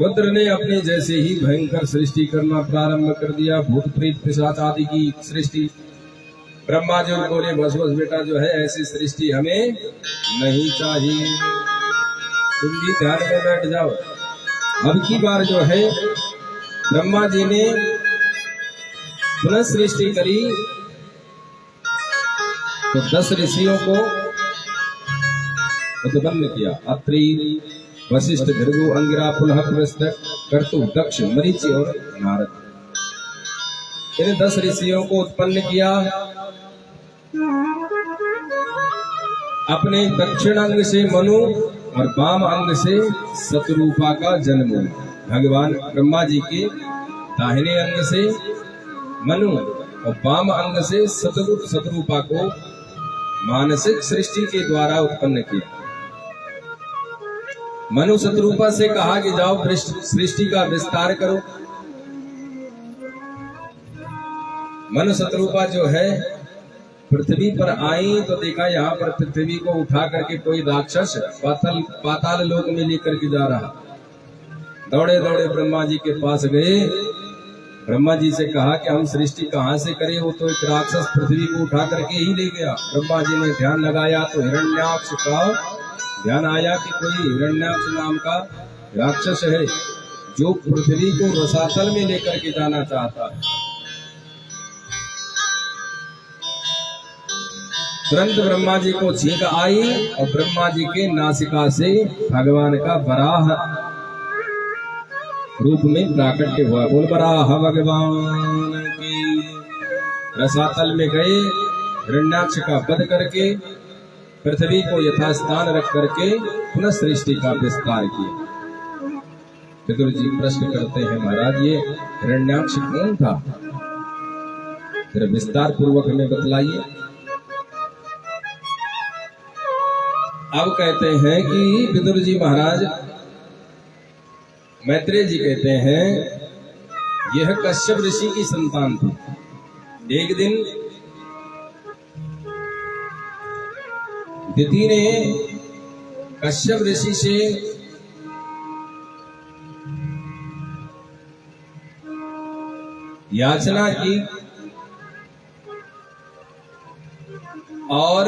रुद्र ने अपने जैसे ही भयंकर सृष्टि करना प्रारंभ कर दिया। भूत प्रेत पिशाच आदि की सृष्टि। ब्रह्मा जी बोले बस बस बेटा जो है ऐसी सृष्टि हमें नहीं चाहिए, तुम भी ध्यान में बैठ जाओ। अब की बार जो है ब्रह्मा जी ने पुनः सृष्टि करी तो 10 ऋषियों को उत्पन्न किया। अत्रि, वशिष्ठ, भृगु, अंगिरा, पुलह, पुलस्त्य, कर्तु, दक्ष, मरीचि और नारद। इन 10 ऋषियों को उत्पन्न किया। अपने दक्षिण अंग से मनु और वाम अंग से शतरूपा का जन्म हुआ। भगवान ब्रह्मा जी के दाहिने अंग से मनु और वाम अंग से शतरूपा को मानसिक सृष्टि के द्वारा उत्पन्न किया। मनु शतरूपा से कहा कि जाओ सृष्टि का विस्तार करो। मनु शतरूपा जो है पृथ्वी पर आई तो देखा यहाँ पर पृथ्वी को उठा करके कोई राक्षस पाताल लोक में लेकर के जा रहा। दौड़े दौड़े ब्रह्मा जी के पास गए। ब्रह्मा जी से कहा कि हम सृष्टि कहाँ से करें, वो तो एक राक्षस पृथ्वी को उठा करके ही ले गया। ब्रह्मा जी ने ध्यान लगाया तो हिरण्याक्ष का ध्यान आया कि कोई हिरण्याक्ष नाम का राक्षस है जो पृथ्वी को रसातल में लेकर के जाना चाहता है। तुरंत ब्रह्मा जी को छींक आई और ब्रह्मा जी के नासिका से भगवान का वराह रूप में प्राकट्य हुआ। बोल वराह भगवान की। रसातल में गए, हिरण्याक्ष का वध करके पृथ्वी को यथास्थान रख करके पुनः सृष्टि का विस्तार किया। पितृ जी प्रश्न करते हैं, महाराज ये हिरण्याक्ष कौन था, फिर विस्तार पूर्वक हमें बतलाइए। अब कहते हैं कि विदुर जी महाराज, मैत्रेय जी कहते हैं यह कश्यप ऋषि की संतान थी। एक दिन दिति ने कश्यप ऋषि से याचना की और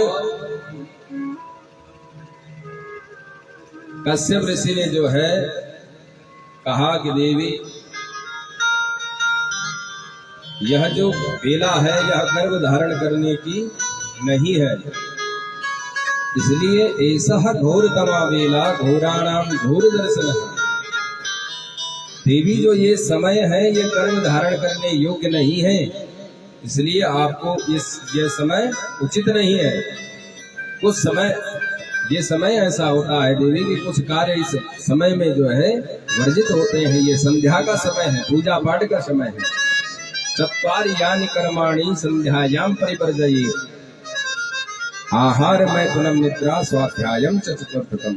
कश्यप ऋषि ने जो है कहा कि देवी यह जो बेला है यह गर्भ धारण करने की नहीं है, इसलिए ऐसा घोरतमा बेला घोराणाम घोर दर्शन है। देवी जो ये समय है ये गर्भ धारण करने योग्य नहीं है, इसलिए आपको ये समय उचित नहीं है। कुछ समय ये समय ऐसा होता है देवी कि कुछ कार्य इस समय में जो है वर्जित होते हैं। ये संध्या का समय है, पूजा पाठ का समय है। चत्वार्यानि कर्माणि संध्यायां परिवर्जयेत्, आहार मैथुनम निद्रा स्वाध्यायम च चतुर्थकम।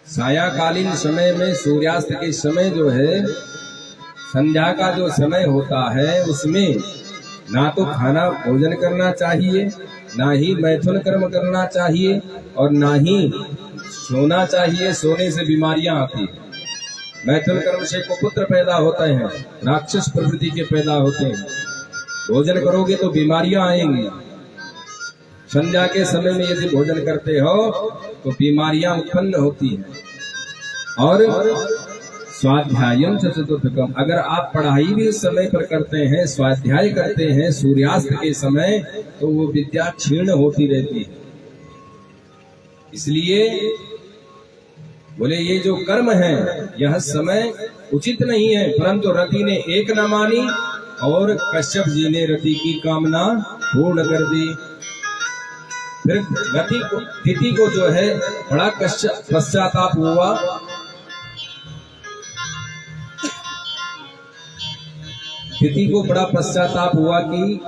सायंकालीन समय में सूर्यास्त के समय जो है संध्या का जो समय होता है उसमें ना तो खाना भोजन करना चाहिए, ना ही मैथुन कर्म करना चाहिए और ना ही सोना चाहिए। सोने से बीमारियां आती हैं। मैथुन कर्म से कुपुत्र पैदा होते हैं, राक्षस प्रवृत्ति के पैदा होते हैं। भोजन करोगे तो बीमारियां आएंगी। संध्या के समय में यदि भोजन करते हो तो बीमारियां उत्पन्न होती हैं। और स्वाध्यायम च चतुर्थकम, अगर आप पढ़ाई भी उस समय पर करते हैं, स्वाध्याय करते हैं सूर्यास्त के समय, तो वो विद्या क्षीण होती रहती है। इसलिए बोले ये जो कर्म है यह समय उचित नहीं है। परंतु रति ने एक न मानी और कश्यप जी ने रति की कामना पूर्ण कर दी। फिर दिति को जो है बड़ा पश्चाताप हुआ। दिति को बड़ा पश्चाताप हुआ कि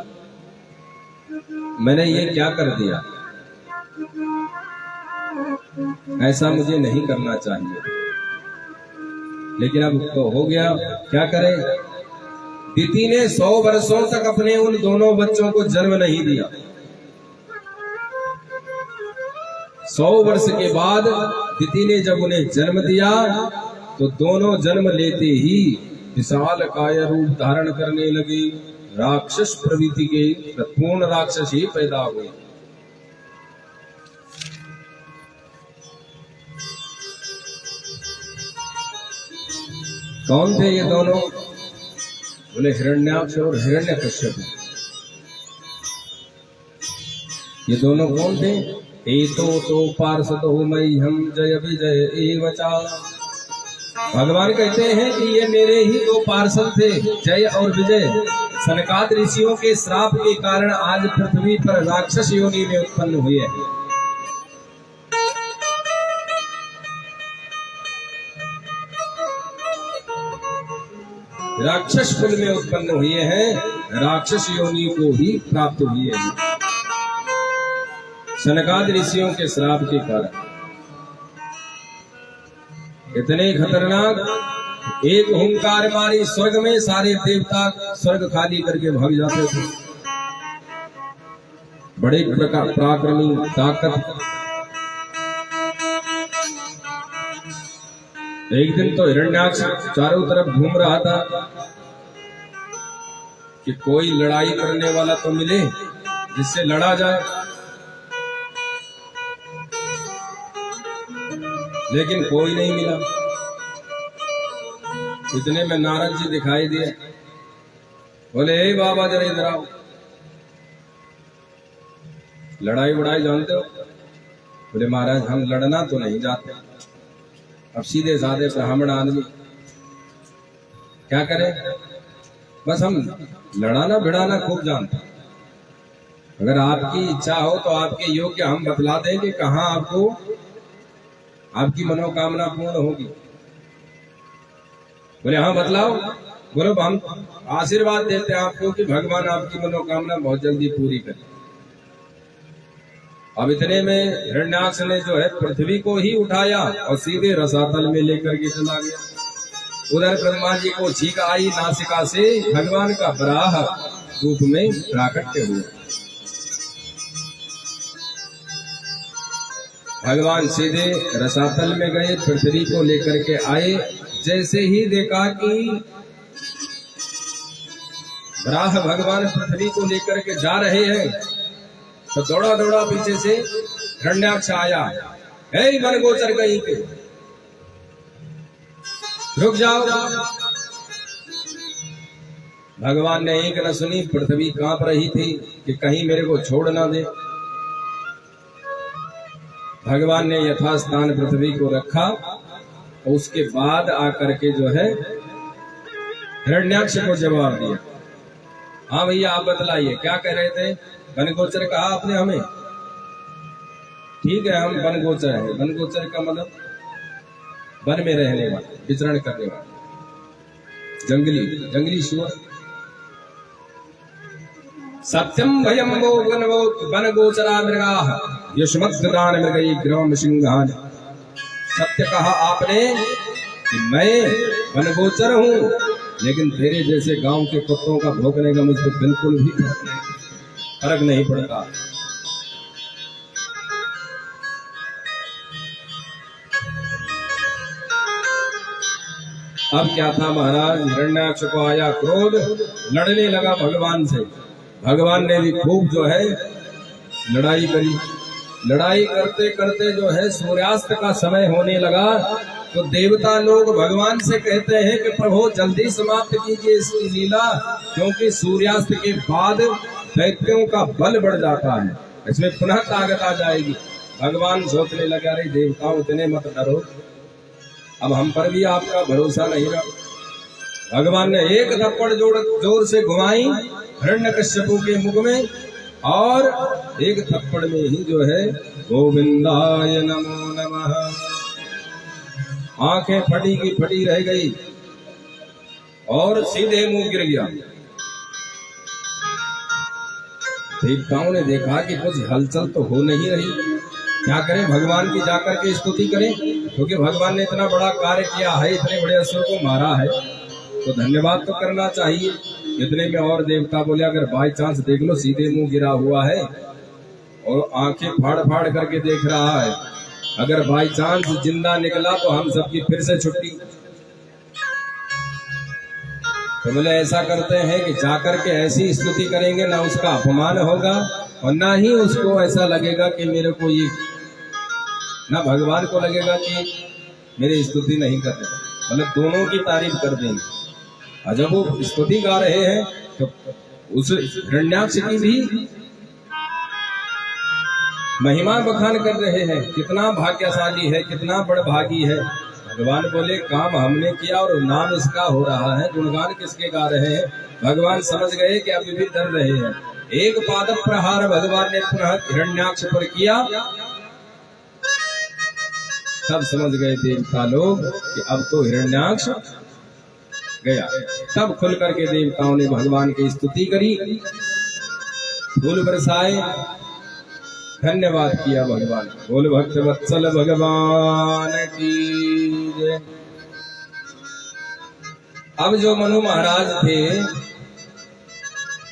मैंने ये क्या कर दिया, ऐसा मुझे नहीं करना चाहिए। लेकिन अब तो हो गया, क्या करें। दिति ने 100 वर्षों तक अपने उन दोनों बच्चों को जन्म नहीं दिया। 100 वर्ष के बाद दिति ने जब उन्हें जन्म दिया तो दोनों जन्म लेते ही विशाल काय रूप धारण करने लगे। राक्षस प्रवृत्ति के पूर्ण राक्षस ही पैदा हुए। कौन थे ये दोनों? बोले हिरण्याक्ष और हिरण्यकश्यप। ये दोनों कौन थे? एतो पार्षदो मह्यम जय विजय एवचा। भगवान कहते हैं कि ये मेरे ही दो पार्षद थे, जय और विजय। सनकाद ऋषियों के श्राप के कारण आज पृथ्वी पर राक्षस योनि में उत्पन्न हुए हैं। राक्षस कुल में उत्पन्न हुए हैं, राक्षस योनि को ही प्राप्त हुए हैं सनकाद ऋषियों के श्राप के कारण। इतने खतरनाक, एक हुंकार मारी स्वर्ग में सारे देवता स्वर्ग खाली करके भाग जाते थे। बड़े पराक्रमी, ताकत। एक दिन तो हिरण्याक्ष चारों तरफ घूम रहा था कि कोई लड़ाई करने वाला तो मिले जिससे लड़ा जाए, लेकिन कोई नहीं मिला। इतने में नारद जी दिखाई दिए, बोले हे बाबा जरा इधर आओ, लड़ाई वड़ाई जानते हो? बोले महाराज हम लड़ना तो नहीं जाते, अब सीधे साधे ब्राह्मण आदमी क्या करें, बस हम लड़ाना भिड़ाना खूब जानते। अगर आपकी इच्छा हो तो आपके योग्य हम बतला देंगे कहां आपको आपकी मनोकामना पूर्ण होगी। बोले हाँ बतलाओ। बोलो हम आशीर्वाद देते हैं आपको कि भगवान आपकी मनोकामना बहुत जल्दी पूरी करे। अब इतने में हिरण्याक्ष ने जो है पृथ्वी को ही उठाया और सीधे रसातल में लेकर के चला गया। उधर ब्रह्मा जी को छींक आई नासिका से, भगवान का बराह रूप में प्राकट्य हुआ। भगवान सीधे रसातल में गए, पृथ्वी को लेकर के आए। जैसे ही देखा कि बराह भगवान पृथ्वी को लेकर के जा रहे हैं तो दौड़ा दौड़ा पीछे से हिरण्याक्ष आया, हे वन गोचर कहीं के, रुक जाओ। भगवान ने एक न सुनी, पृथ्वी कांप रही थी कि कहीं मेरे को छोड़ ना दे। भगवान ने यथास्थान पृथ्वी को रखा और उसके बाद आकर के जो है हिरण्याक्ष को जवाब दिया, हाँ भैया आप बतलाइए क्या कह रहे थे? वन गोचर कहा आपने हमें, ठीक है हम वन गोचर है। वन गोचर का मतलब वन में रहने वाले, विचरण करने वाले, जंगली सुअर। सत्यम भयम वो वन गोचरा मृगाः युष्मद्गतान् मृगै ग्राम सिंहान्। सत्य कहा आपने कि मैं वन गोचर हूँ, लेकिन तेरे जैसे गांव के कुत्तों का भौंकने का मुझको बिल्कुल भी फर्क नहीं पड़ता। अब क्या था महाराज, हिरण्याक्ष को आया क्रोध, लड़ने लगा भगवान से। भगवान ने भी खूब जो है लड़ाई करी। लड़ाई करते करते जो है सूर्यास्त का समय होने लगा तो देवता लोग भगवान से कहते हैं कि प्रभु जल्दी समाप्त कीजिए इसकी लीला, क्योंकि सूर्यास्त के बाद दैत्यों का बल बढ़ जाता है, इसमें पुनः ताकत आ जाएगी। भगवान सोचने लगे, अरे देवताओं इतने मत डरो, अब हम पर भी आपका भरोसा नहीं रहा। भगवान ने एक थप्पड़ जोर से घुमाई हिरण्यकश्यपु के मुख में, और एक थप्पड़ में ही जो है गोविंदाय नमो नमः, आंखें फटी की फटी रह गई और सीधे मुंह गिर गया। देवताओं ने देखा कि कुछ हलचल तो हो नहीं रही, क्या करें? भगवान की जाकर के स्तुति करें, क्योंकि भगवान ने इतना बड़ा कार्य किया है, इतने बड़े असुर को मारा है, तो धन्यवाद तो करना चाहिए। इतने में और देवता बोले, अगर बाई चांस देख लो सीधे मुंह गिरा हुआ है और आंखें फाड़ फाड़ करके देख रहा है, अगर बाई चांस जिंदा निकला तो हम सबकी फिर से छुट्टी। तो बोले ऐसा करते हैं कि जाकर के ऐसी स्तुति करेंगे, ना उसका अपमान होगा और ना ही उसको ऐसा लगेगा कि मेरे को ये, ना भगवान को लगेगा कि मेरी स्तुति नहीं कर रहे, मतलब दोनों की तारीफ कर देंगे। और जब वो स्तुति गा रहे हैं तो उस हिरण्याक्ष की भी महिमा बखान कर रहे हैं, कितना भाग्यशाली है, कितना बड़भागी है। भगवान बोले काम हमने किया और नाम इसका हो रहा है, गुणगान किसके गा रहे हैं। भगवान समझ गए कि अभी भी डर रहे हैं। एक पाद प्रहार भगवान ने पुनः हिरण्याक्ष पर किया। तब समझ गए देवता लोग कि अब तो हिरण्याक्ष गया। तब खुल करके देवताओं ने भगवान की स्तुति करी, फूल बरसाए, धन्यवाद किया भगवान। बोल भक्त वत्सल भगवान की जय। अब जो मनु महाराज थे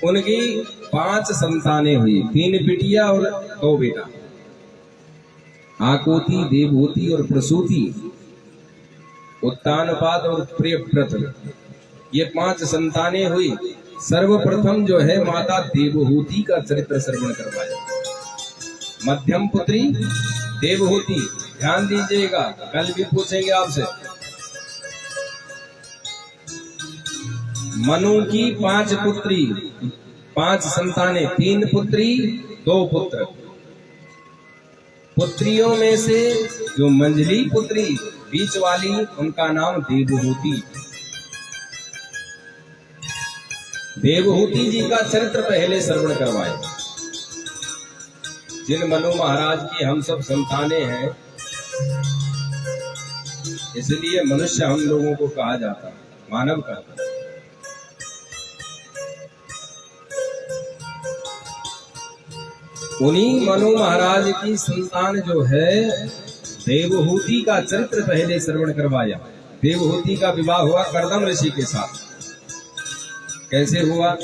उनकी 5 संतानें हुई, 3 बिटिया और 2 बेटा। आकोति, देवहूति और प्रसूति, उत्तानपाद और प्रियव्रत, ये 5 संतानें हुई। सर्वप्रथम जो है माता देवहूति का चरित्र श्रवण करवाया। मध्यम पुत्री देवहूति, ध्यान दीजिएगा, कल भी पूछेंगे आपसे। मनु की 5 पुत्री, 5 संतानें, 3 पुत्री 2 पुत्र। पुत्रियों में से जो मंझली पुत्री बीच वाली, उनका नाम देवहूति। देवहूति जी का चरित्र पहले श्रवण करवाए। जिन मनु महाराज की हम सब संतानें हैं, इसलिए मनुष्य हम लोगों को कहा जाता है, मानव कहता है। उन्हीं मनु महाराज की संतान जो है देवहूति का चरित्र पहले श्रवण करवाया। देवहूति का विवाह हुआ कर्दम ऋषि के साथ। कैसे हुआ?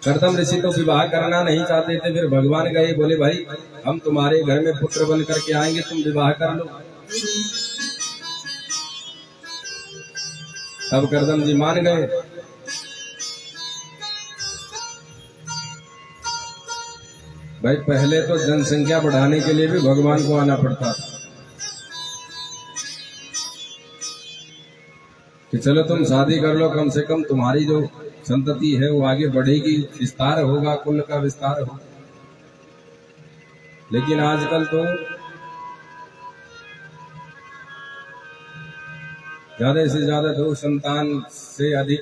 कर्दम ऋषि तो विवाह करना नहीं चाहते थे, फिर भगवान गए, बोले भाई हम तुम्हारे घर में पुत्र बन करके आएंगे, तुम विवाह कर लो। तब कर्दम जी मान गए। भाई पहले तो जनसंख्या बढ़ाने के लिए भी भगवान को आना पड़ता था कि चलो तुम शादी कर लो, कम से कम तुम्हारी जो संतति है वो आगे बढ़ेगी, विस्तार होगा, कुल का विस्तार होगा। लेकिन आजकल तो ज्यादा से ज्यादा 2 संतान से अधिक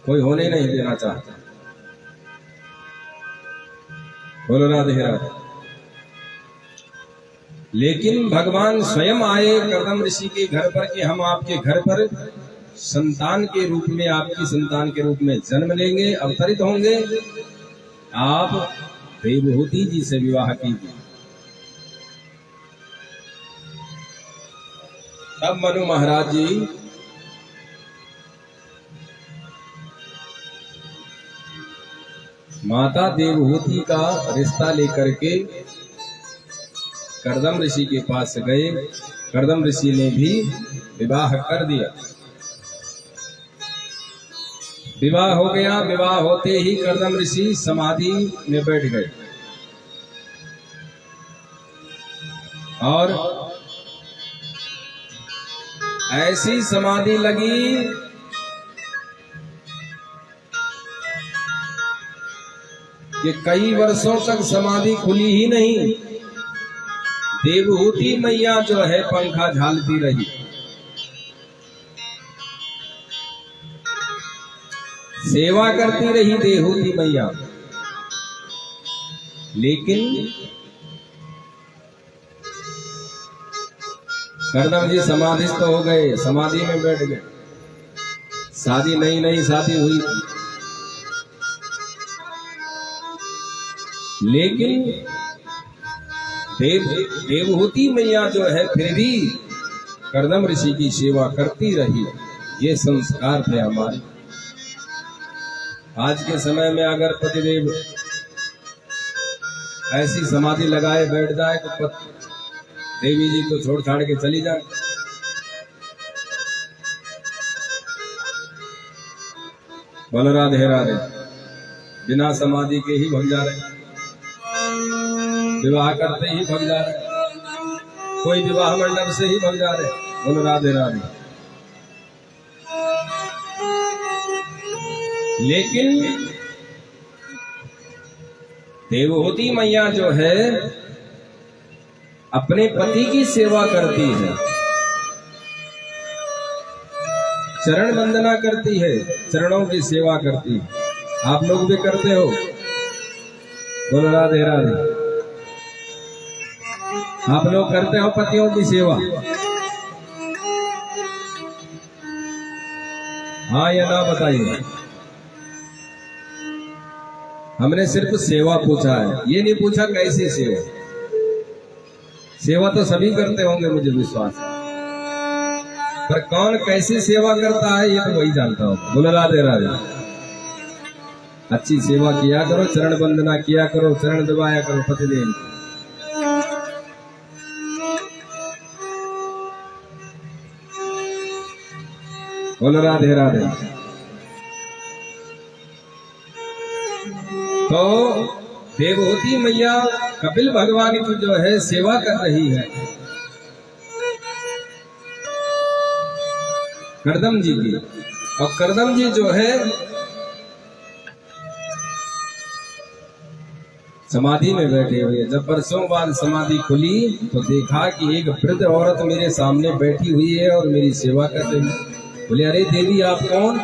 कोई होने नहीं देना चाहता। बोलो राधे राधे। लेकिन भगवान स्वयं आए कर्दम ऋषि के घर पर कि हम आपके घर पर संतान के रूप में, आपकी संतान के रूप में जन्म लेंगे, अवतरित होंगे। आप देवहूति जी से विवाह कीजिए। तब मनु महाराज जी माता देवहूति का रिश्ता लेकर के कर्दम ऋषि के पास गए। कर्दम ऋषि ने भी विवाह कर दिया। विवाह हो गया। विवाह होते ही कर्दम ऋषि समाधि में बैठ गए और ऐसी समाधि लगी कि कई वर्षों तक समाधि खुली ही नहीं। देवहूति मैया जो है पंखा झालती रही। सेवा करती रही देवहूति मैया, लेकिन कर्दम जी समाधिस्थ हो गए, समाधि में बैठ गए। शादी नई शादी हुई, लेकिन देवहूति मैया जो है फिर भी कर्दम ऋषि की सेवा करती रही। ये संस्कार थे हमारे। आज के समय में अगर पतिदेव ऐसी समाधि लगाए बैठ जाए तो देवी जी तो छोड़ छाड़ के चली जाए। बोलो राधे राधे। बिना समाधि के ही भग जा रहे, विवाह करते ही भग जा रहे, कोई विवाह मंडप से ही भग जा रहे। बोलो राधे राधे। लेकिन देवहूति मैया जो है अपने पति की सेवा करती है, चरण वंदना करती है, चरणों की सेवा करती है। आप लोग भी करते हो? बोलो राधे राधे। आप लोग करते हो पतियों की सेवा? हाँ या ना बताइए। हमने सिर्फ सेवा पूछा है, ये नहीं पूछा कैसी सेवा। सेवा तो सभी करते होंगे मुझे विश्वास है, पर कौन कैसी सेवा करता है ये तो वही जानता हो। बोलो राधे राधे। अच्छी सेवा किया करो, चरण वंदना किया करो, चरण दबाया करो पतिदेव। बोलो राधे राधे। तो देवहूति मैया कपिल भगवान की जो है सेवा कर रही है, करदम जी की। और करदम जी जो है समाधि में बैठे हुए। जब वर्षों बाद समाधि खुली तो देखा कि एक वृद्ध औरत मेरे सामने बैठी हुई है और मेरी सेवा कर रही है। बोले अरे देवी आप कौन?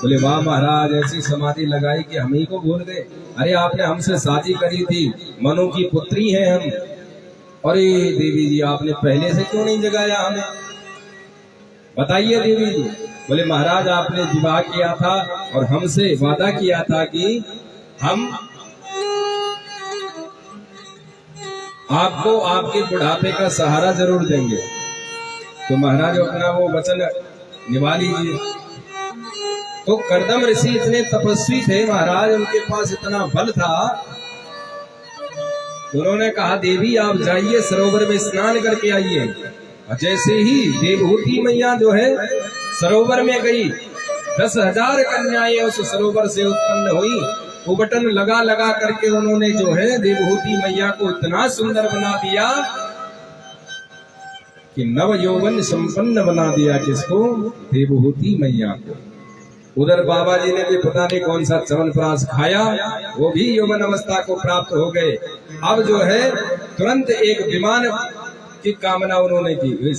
बोले वाह महाराज, ऐसी समाधि लगाई कि हम ही को भूल गए। अरे आपने हमसे शादी करी थी, मनु की पुत्री हैं हम। अरे देवी जी आपने पहले से क्यों नहीं जगाया हमें? बताइए देवी जी। बोले महाराज आपने विवाह किया था और हमसे वादा किया था कि हम आपको आपके बुढ़ापे का सहारा जरूर देंगे। तो महाराज अपना वो वचन निभा लीजिए। तो करदम ऋषि इतने तपस्वी थे महाराज, उनके पास इतना बल था, उन्होंने कहा देवी आप जाइए सरोवर में स्नान करके आइए। और जैसे ही देवहूति मैया जो है सरोवर में गई, 10,000 कन्याएं उस सरोवर से उत्पन्न हुई। वो बटन लगा लगा करके उन्होंने जो है देवहूति मैया को इतना सुंदर बना दिया कि नव यौवन संपन्न बना दिया। किसको? देवहूति मैया को। उधर बाबा जी ने भी पता नहीं कौन सा च्यवनप्राश खाया, वो भी यौवन अवस्था को प्राप्त हो गए। अब जो है तुरंत एक विमान की कामना उन्होंने की।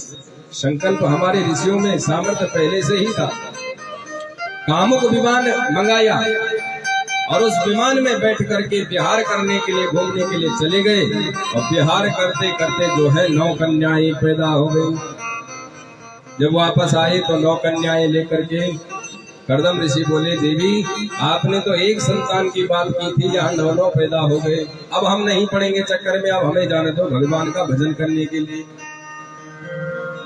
संकल्प हमारे ऋषियों में सामर्थ्य पहले से ही था। कामुक विमान मंगाया और उस विमान में बैठ करके विहार करने के लिए, घूमने के लिए चले गए। और विहार करते करते जो है 9 कन्याएं पैदा हो गई। जब वापस आए तो 9 कन्याएं लेकर के करदम ऋषि बोले देवी आपने तो एक संतान की बात की थी, यहाँ 9 पैदा हो गए। अब हम नहीं पड़ेंगे चक्कर में, अब हमें जाने दो भगवान का भजन करने के लिए।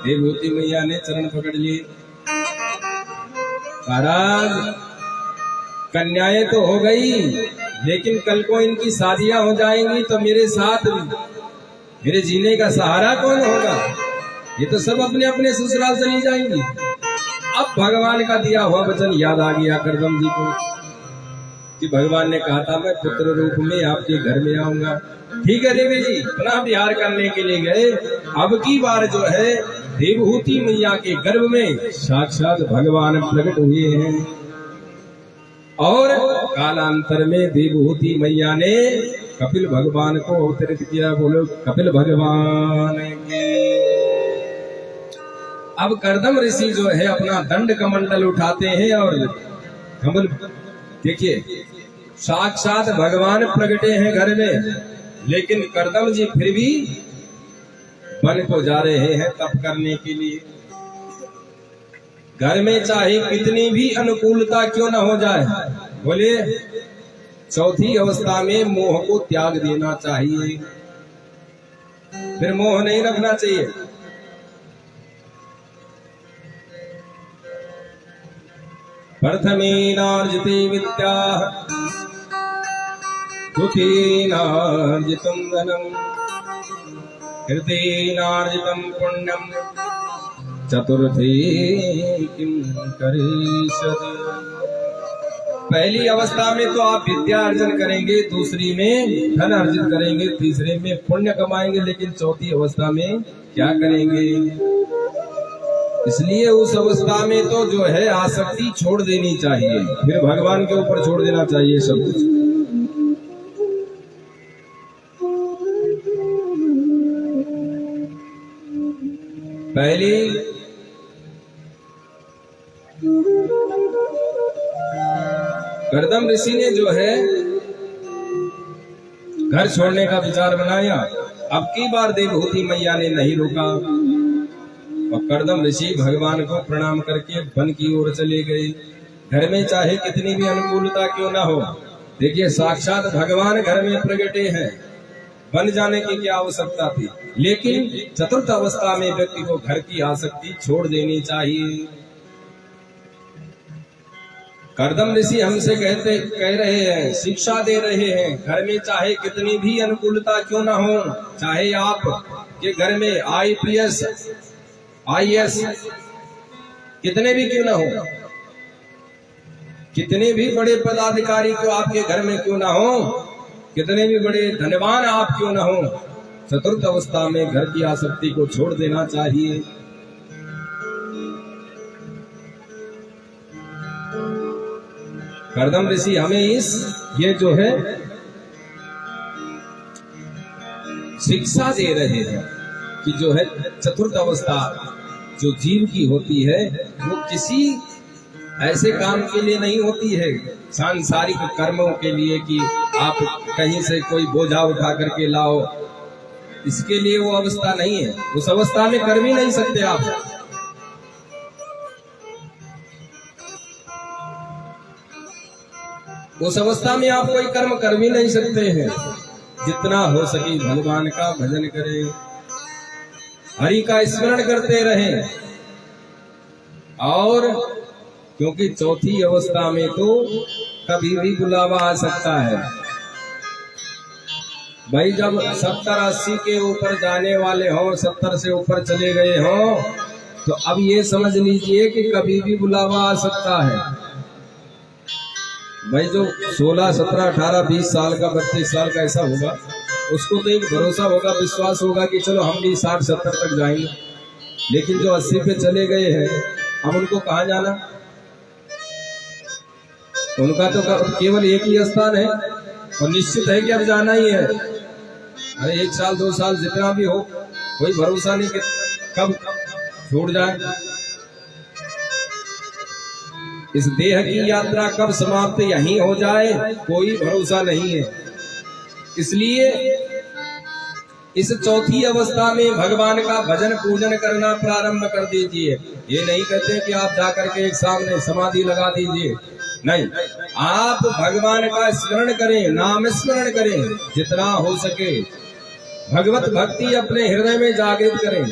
देवहूति मैया ने चरण पकड़ लिए। महाराज कन्याएं तो हो गई, लेकिन कल को इनकी शादियां हो जाएंगी तो मेरे साथ मेरे जीने का सहारा कौन होगा? ये तो सब अपने अपने ससुराल चली जाएंगी। अब भगवान का दिया हुआ वचन याद आ गया करदम जी को कि भगवान ने कहा था मैं पुत्र रूप में आपके घर में आऊंगा। ठीक है देवी जी, पुनः विहार करने के लिए गए। अब की बार जो है देवहूति मैया के गर्भ में साक्षात भगवान प्रकट हुए हैं। और कालांतर में देवहूति मैया ने कपिल भगवान को अवतरित किया। बोलो कपिल भगवान की। अब करदम ऋषि जो है अपना दंड कमंडल उठाते हैं और कमल, देखिए साक्षात भगवान प्रगटे हैं घर में, लेकिन करदम जी फिर भी वन को जा रहे हैं तप करने के लिए। घर में चाहे कितनी भी अनुकूलता क्यों न हो जाए, बोले चौथी अवस्था में मोह को त्याग देना चाहिए। फिर मोह नहीं रखना चाहिए। प्रथमेनार्जिते विद्या द्वितीयेनार्जितं धनं तृतीयेनार्जितं पुण्यं चतुर्थे किं करिष्यति। पहली अवस्था में तो आप विद्या अर्जन करेंगे, दूसरी में धन अर्जित करेंगे, तीसरे में पुण्य कमाएंगे, लेकिन चौथी अवस्था में क्या करेंगे? इसलिए उस अवस्था में तो जो है आसक्ति छोड़ देनी चाहिए, फिर भगवान के ऊपर छोड़ देना चाहिए सब कुछ। कर्दम ऋषि ने जो है घर छोड़ने का विचार बनाया। अब की बार देवहूति मैया ने नहीं रोका और कर्दम ऋषि भगवान को प्रणाम करके वन की ओर चले गए। घर में चाहे कितनी भी अनुकूलता क्यों ना हो, देखिए साक्षात भगवान घर में प्रगटे हैं, बन जाने की क्या आवश्यकता थी। लेकिन चतुर्थ अवस्था में व्यक्ति को घर की आसक्ति छोड़ देनी चाहिए। कर्दम ऋषि हमसे कह रहे हैं, शिक्षा दे रहे हैं, घर में चाहे कितनी भी अनुकूलता क्यों ना हो, चाहे आप के घर में IPS IAS कितने भी क्यों ना हो, कितने भी बड़े पदाधिकारी क्यों आपके घर में क्यों ना हो, कितने भी बड़े धनवान आप क्यों ना हो, चतुर्थ अवस्था में घर की आसक्ति को छोड़ देना चाहिए। कर्दम ऋषि हमें ये जो है शिक्षा दे रहे हैं कि जो है चतुर्थ अवस्था जो जीव की होती है वो किसी ऐसे काम के लिए नहीं होती है, सांसारिक कर्मों के लिए कि आप कहीं से कोई बोझा उठा करके लाओ, इसके लिए वो अवस्था नहीं है। उस अवस्था में कर भी नहीं सकते आप। उस अवस्था में आप कोई कर्म कर भी नहीं सकते हैं। जितना हो सके भगवान का भजन करें, हरि का स्मरण करते रहें। और क्योंकि चौथी अवस्था में तो कभी भी बुलावा आ सकता है। भाई जब 70-80 के ऊपर जाने वाले हो, 70 से ऊपर चले गए हो, तो अब ये समझ लीजिए कि कभी भी बुलावा आ सकता है। भाई जो 16, 17, 18, 20 साल का 32 साल का ऐसा होगा, उसको तो एक भरोसा होगा, विश्वास होगा कि चलो हम भी 60-70 तक जाएंगे। लेकिन जो 80 पे चले गए हैं, अब उनको कहाँ जाना? उनका तो केवल एक ही स्थान है और निश्चित है कि अब जाना ही है। अरे 1 साल 2 साल जितना भी हो, कोई भरोसा नहीं कि कब छूट जाए। इस देह की यात्रा कब समाप्त यहीं हो जाए, कोई भरोसा नहीं है। इसलिए इस चौथी अवस्था में भगवान का भजन पूजन करना प्रारंभ कर दीजिए। ये नहीं कहते कि आप जाकर के एक सामने समाधि लगा दीजिए, नहीं, आप भगवान का स्मरण करें, नाम स्मरण करें, जितना हो सके भगवत भक्ति अपने हृदय में जागृत करें,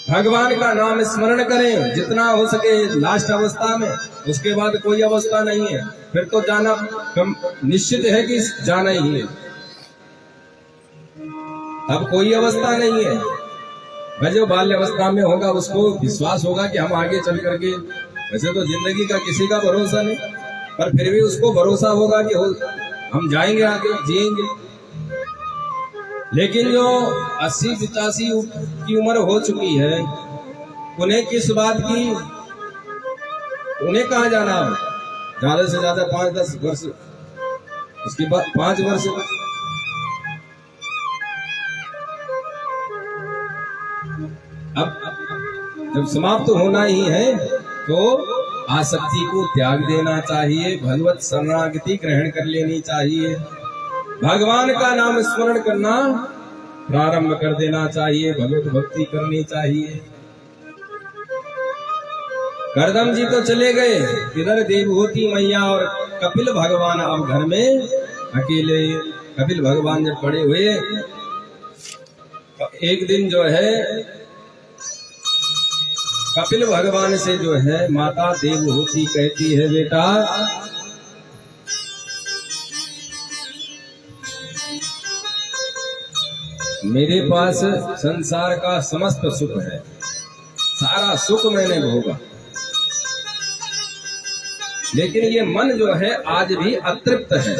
भगवान का नाम स्मरण करें जितना हो सके लास्ट अवस्था में। उसके बाद कोई अवस्था नहीं है, फिर तो जाना निश्चित है कि जाना ही है। अब कोई अवस्था नहीं है। वह जो बाल्य अवस्था में होगा उसको विश्वास होगा कि हम आगे चल करके, वैसे तो जिंदगी का किसी का भरोसा नहीं, पर फिर भी उसको भरोसा होगा कि हम जाएंगे आगे, जिएंगे। लेकिन जो 80-85 की उम्र हो चुकी है, उन्हें किस बात की, उन्हें कहाँ जाना है? ज्यादा से ज्यादा 5-10 वर्ष, उसके बाद 5 वर्ष। अब जब समाप्त होना ही है तो आसक्ति को त्याग देना चाहिए, भगवत शरणागति ग्रहण कर लेनी चाहिए, भगवान का नाम स्मरण करना प्रारंभ कर देना चाहिए, भगवत भक्ति करनी चाहिए। कर्दम जी तो चले गए, इधर देवहूति मैया और कपिल भगवान अब घर में अकेले। कपिल भगवान जब पड़े हुए तो एक दिन जो है कपिल भगवान से जो है माता देवहूति कहती है, बेटा मेरे पास संसार का समस्त सुख है, सारा सुख मैंने भोगा, लेकिन ये मन जो है आज भी अतृप्त है,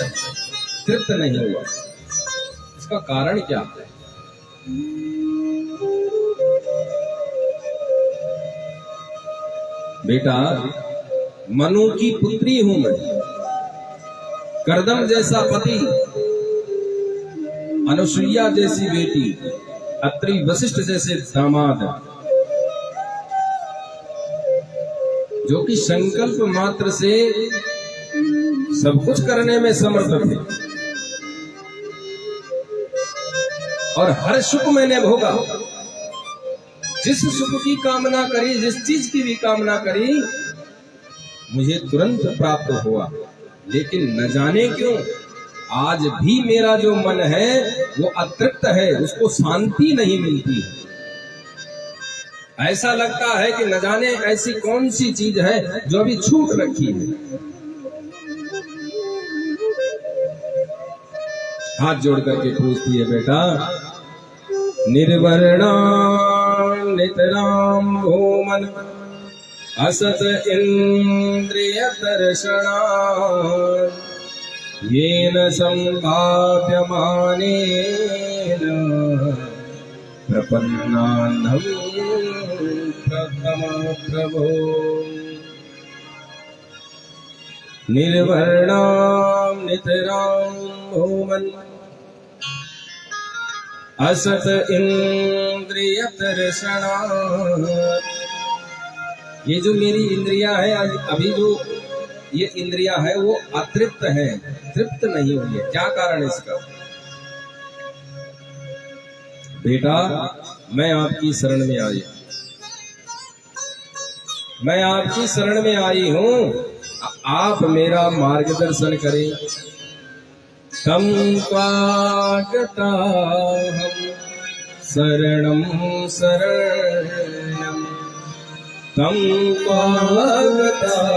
तृप्त नहीं हुआ। इसका कारण क्या है? बेटा मनु की पुत्री हूं मैं, कर्दम जैसा पति, अनुसुईया जैसी बेटी, अत्रि वशिष्ठ जैसे दामाद, जो कि संकल्प मात्र से सब कुछ करने में समर्थ थे और हर सुख मैंने भोगा। जिस सुख की कामना करी, जिस चीज की भी कामना करी, मुझे तुरंत प्राप्त हुआ। लेकिन न जाने क्यों आज भी मेरा जो मन है वो अतृप्त है, उसको शांति नहीं मिलती है। ऐसा लगता है कि न जाने ऐसी कौन सी चीज है जो अभी छूट रखी है। हाथ जोड़ करके पूछती है, बेटा निर्वर्णा नितराम भूमन असत इंद्रिय दर्शना येन संभाव्यमानेन प्रपन्नान्धं प्रथम प्रभो। निर्वर्णाम नितराम भूमन असत इंद्रिय दर्शना। ये जो मेरी इंद्रियां है, अभी जो ये इंद्रियां है वो अतृप्त है, तृप्त नहीं हुई है। क्या कारण इसका? बेटा मैं आपकी शरण में आई, मैं आपकी शरण में आई हूं, आप मेरा मार्गदर्शन करें। तम त्वागताहं शरणं शरणं, तम त्वागताहं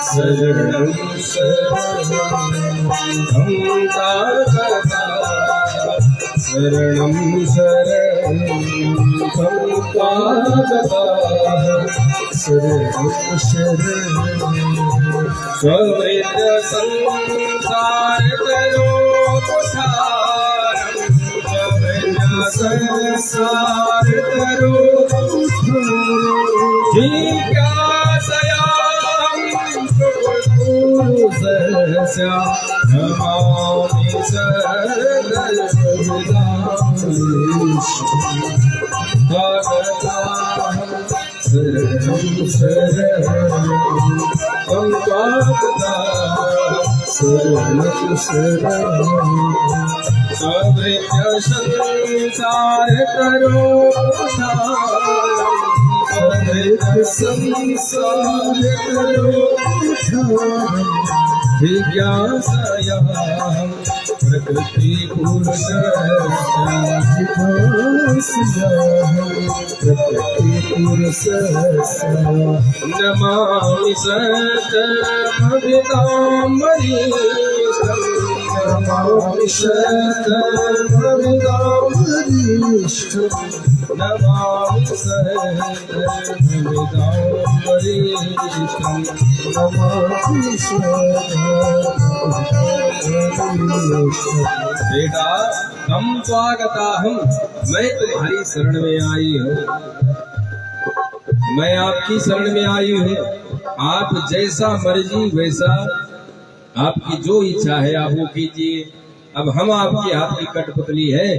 शरणं शरणं, तम त्वागताहं शरणं शरणं, तम त्वागताहं शरणं शरणं। स्ववृत संसार करो उद्धारं, स्ववृत संसार करो जिज्ञासयां पुरुषस्य नमामि सर्वदां शरणं शरणं, त्वं शरणं शरणं। स्ववृत्य संसार करो उद्धारं, स्ववृत्य संसार करो उद्धारं जिज्ञासयां प्रकृति पुरुषस्य, प्रकृति पुरुषस्य। नमामि सत्यमभिधामरीशं, नमामि सत्यमभिधामरीशं, नमामि सत्यमभिधामरीशं, नमामि सत्यमभिधामरीशं। बेटा हम स्वागताहं, मैं तुम्हारी शरण में आई हूँ, मैं आपकी शरण में आई हूँ। आप जैसा मर्जी वैसा, आपकी जो इच्छा है आप वो कीजिए। अब हम आपके हाथ की कठपुतली है,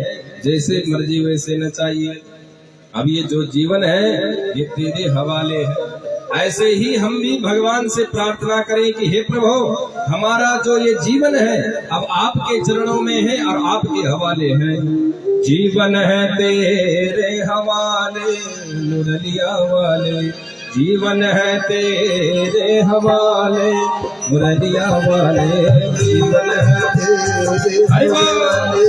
जैसे मर्जी वैसे नचाइए। अब ये जो जीवन है ये तेरे हवाले है। ऐसे ही हम भी भगवान से प्रार्थना करें कि हे प्रभु, हमारा जो ये जीवन है अब आपके चरणों में है और आपके हवाले है। जीवन है तेरे हवाले मुरलिया वाले, जीवन है तेरे हवाले मुरलिया वाले, जीवन है तेरे हवाले।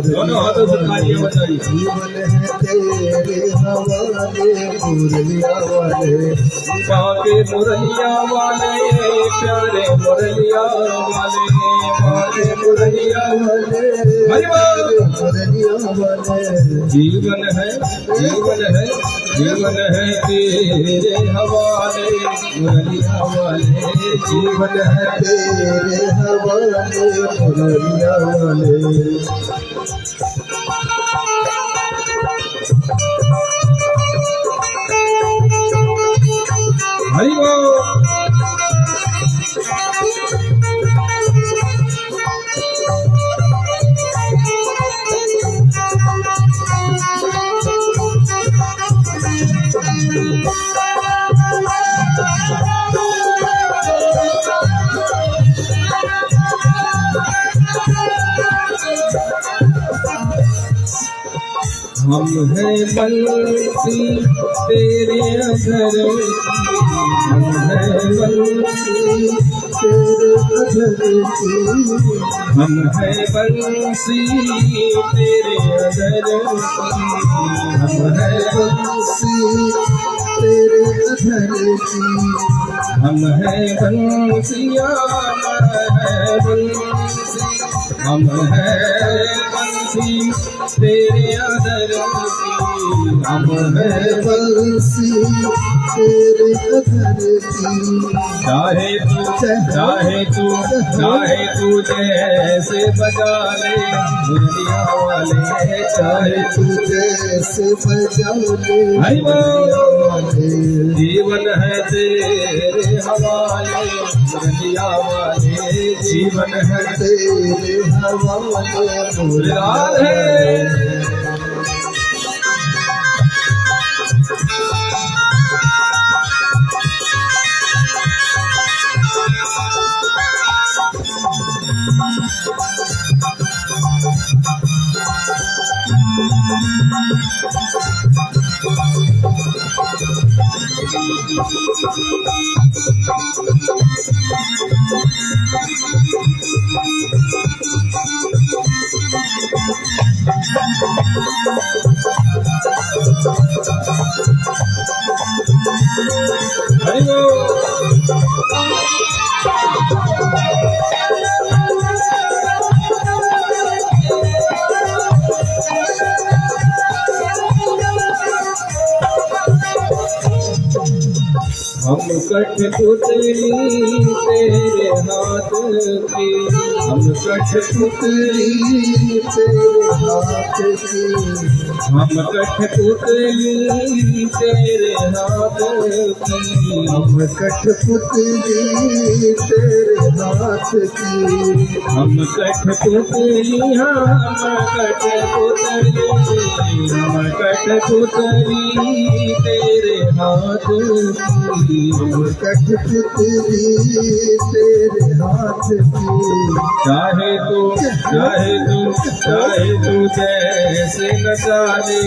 दोनों हाथों से तालियां बजाइए। जीवन है तेरे हवाले मुरलिया वाले, बाके मुरलिया वाले, प्यारे मुरलिया वाले, बाके मुरलिया वाले, मुरलिया वाले। जीवन है, जीवन है, जीवन है तेरे हवाले मुरलिया वाले, जीवन है तेरे हवाले मुरलिया वाले। हरि बोल। हम हैं बंसी तेरे अधर की, हम हैं बंसी तेरे अधर की, हम हैं बंसी तेरे अधर की, हम हैं बंसी तेरे अधर की, हम हैं बंसिया है बंसी, हम हैं बंसी तेरे अधर की, हम हैं बंसी तेरे अधर की। चाहे तू जैसे बजा ले दुनिया वाले, चाहे तू जैसे बजा ले हरि बोल। दुनिया वाले, जीवन है तेरे हवाले दुनिया वाले, जीवन है तेरे हवाले राधे। हरि हम कठपुतली तेरे हाथ की, हम कठपुतली तेरे हाथ की, हम कठपुतली तेरे हाथ की, हम कठपुतली तेरे हाथ की, हम कठपुतली, हम कठपुतली तेरे हाथ की, हम कठपुतली तेरे हाथ की। चाहे तू जैसे नचा ले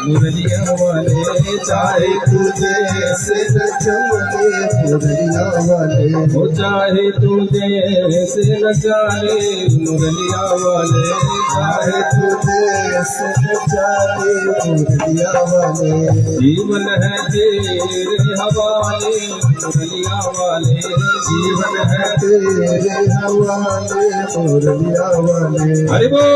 मुरलिया वाले, चाहे तू जैसे नचाले मुरलिया वाले, हो चाहे तू जैसे नचा ले मुरलिया वाले, चाहे तू जैसे नचाले मुरलिया वाले, जीवन है तेरे हवाले मुरलिया वाले, जीवन है तेरे हवाले मुरलिया वाले। हरि बोल।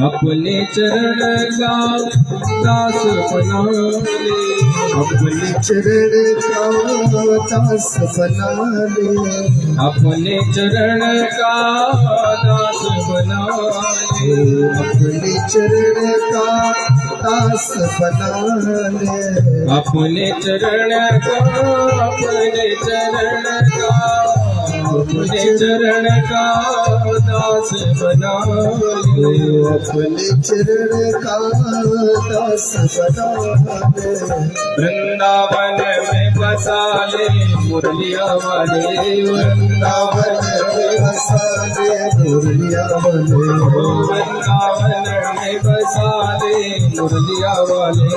अपने चरण का दास बना ले, अपने चरण का दास बना ले, अपने चरण का दास बना ले, अपने चरण का दास बना ले, अपने चरण का, अपने चरण का, अपने चरण का दास बना ले, अपने चरण का दास बना ले। वृंदावन में बसा ले मुरलिया वाले, वृंदावन में बसा ले मुरलिया वाले, वृंदावन में बसा ले मुरलिया वाले,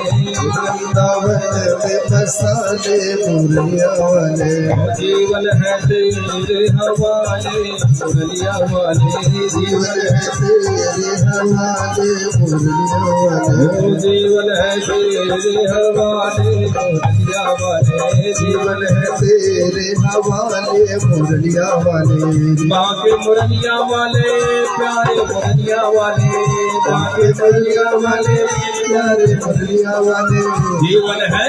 वृंदावन में बसा ले मुरलिया वाले। जीवन है तेरे हवाले मुरलिया वाले, जीवन है तेरे हवाले मुरलिया वाले, जीवन है तेरे हवाले मुरलिया वाले, जीवन है तेरे हवाले मुरलिया वाले। माँ के मुरलिया वाले प्यारे मुरलिया वाले, माँ के मुरलिया वाले प्यारे मुरलिया वाले जीवन है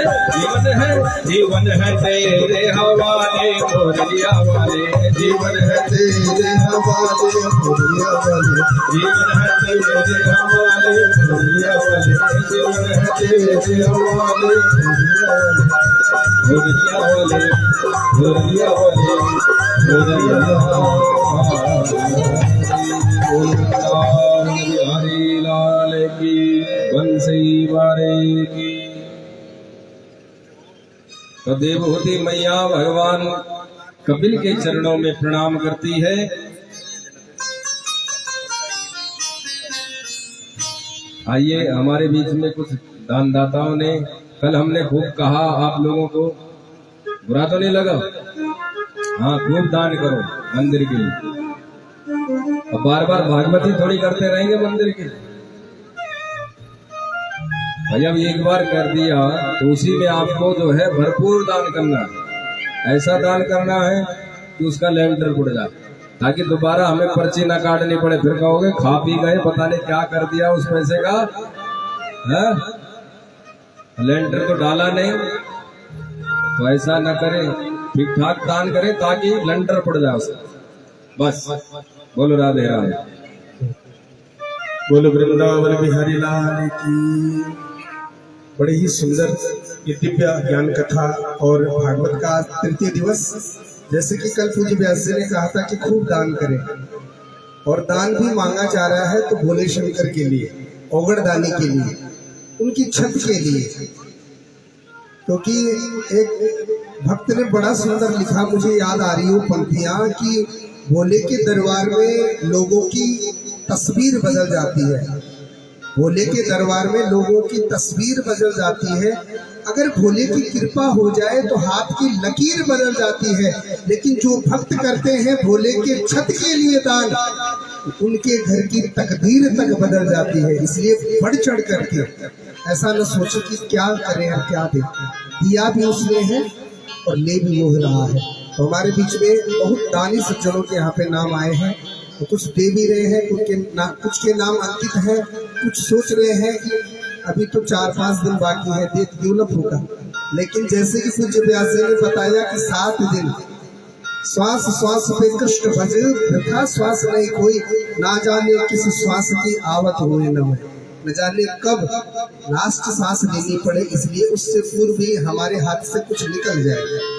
तेरे हवाले मुरलिया वाले जीवन है तेरे हवाले मुरलिया वाले जीवन है तेरे हवाले मुरलिया वाले जीवन है तेरे हवाले मुरलिया वाले मुरलिया वाले मुरलिया वाले हरि लाल की बंसी वारे की। तो देवहूति मैया भगवान कपिल के चरणों में प्रणाम करती है। आइए, हमारे बीच में कुछ दानदाताओं ने, कल हमने खूब कहा आप लोगों को, बुरा तो नहीं लगा? हाँ, खूब दान करो मंदिर के लिए। अब बार बार भागवती थोड़ी करते रहेंगे मंदिर के। भाई अब एक बार कर दिया तो उसी में आपको जो है भरपूर दान करना है। ऐसा दान करना है कि उसका लेंटर उड़ जाए, ताकि दोबारा हमें पर्ची ना काटनी पड़े। फिर कहोगे खा पी गए, पता नहीं क्या कर दिया उस पैसे का, है? लेंटर तो डाला नहीं, तो ऐसा ना करें, ठीक ठाक दान करें ताकि लेंटर पड़ जाए उसका। बस बोलो राधे राधे, बोलो वृंदावन बिहारी लाल की। बड़े ही सुंदर ये दिव्य ज्ञान कथा और भागवत का तृतीय दिवस। जैसे कि कल पूज्य व्यास जी ने कहा था कि खूब दान करें, और दान भी मांगा जा रहा है तो भोले शंकर के लिए, औगड़दानी के लिए, उनकी छत के लिए। क्योंकि एक भक्त ने बड़ा सुंदर लिखा, मुझे याद आ रही हो पंक्तियां, कि भोले के दरबार में लोगों की तस्वीर बदल जाती है। भोले के दरबार में लोगों की तस्वीर बदल जाती है। अगर भोले की कृपा हो जाए तो हाथ की लकीर बदल जाती है। लेकिन जो भक्त करते हैं भोले के छत के लिए दान, उनके घर की तकदीर तक बदल जाती है। इसलिए बढ़ चढ़ करके ऐसा न सोचे कि क्या करें और क्या दें। दिया भी उसने है और ले भी वो रहा है। तो हमारे बीच में बहुत दानी सज्जनों के यहाँ पे नाम आए हैं, तो कुछ दे भी रहे हैं, कुछ के नाम अंकित हैं, कुछ सोच रहे हैं कि अभी तो 4-5 दिन बाकी है, दे क्यों न फूका। लेकिन जैसे कि पूज्य व्यास जी ने बताया कि 7 दिन श्वास श्वास पे कृष्ण भज, वृथा श्वास नहीं कोई, ना जाने किस श्वास की आवत हुए न होए, न जाने कब लास्ट सांस लेनी पड़े। इसलिए उससे पूर्व भी हमारे हाथ से कुछ निकल जाएगा।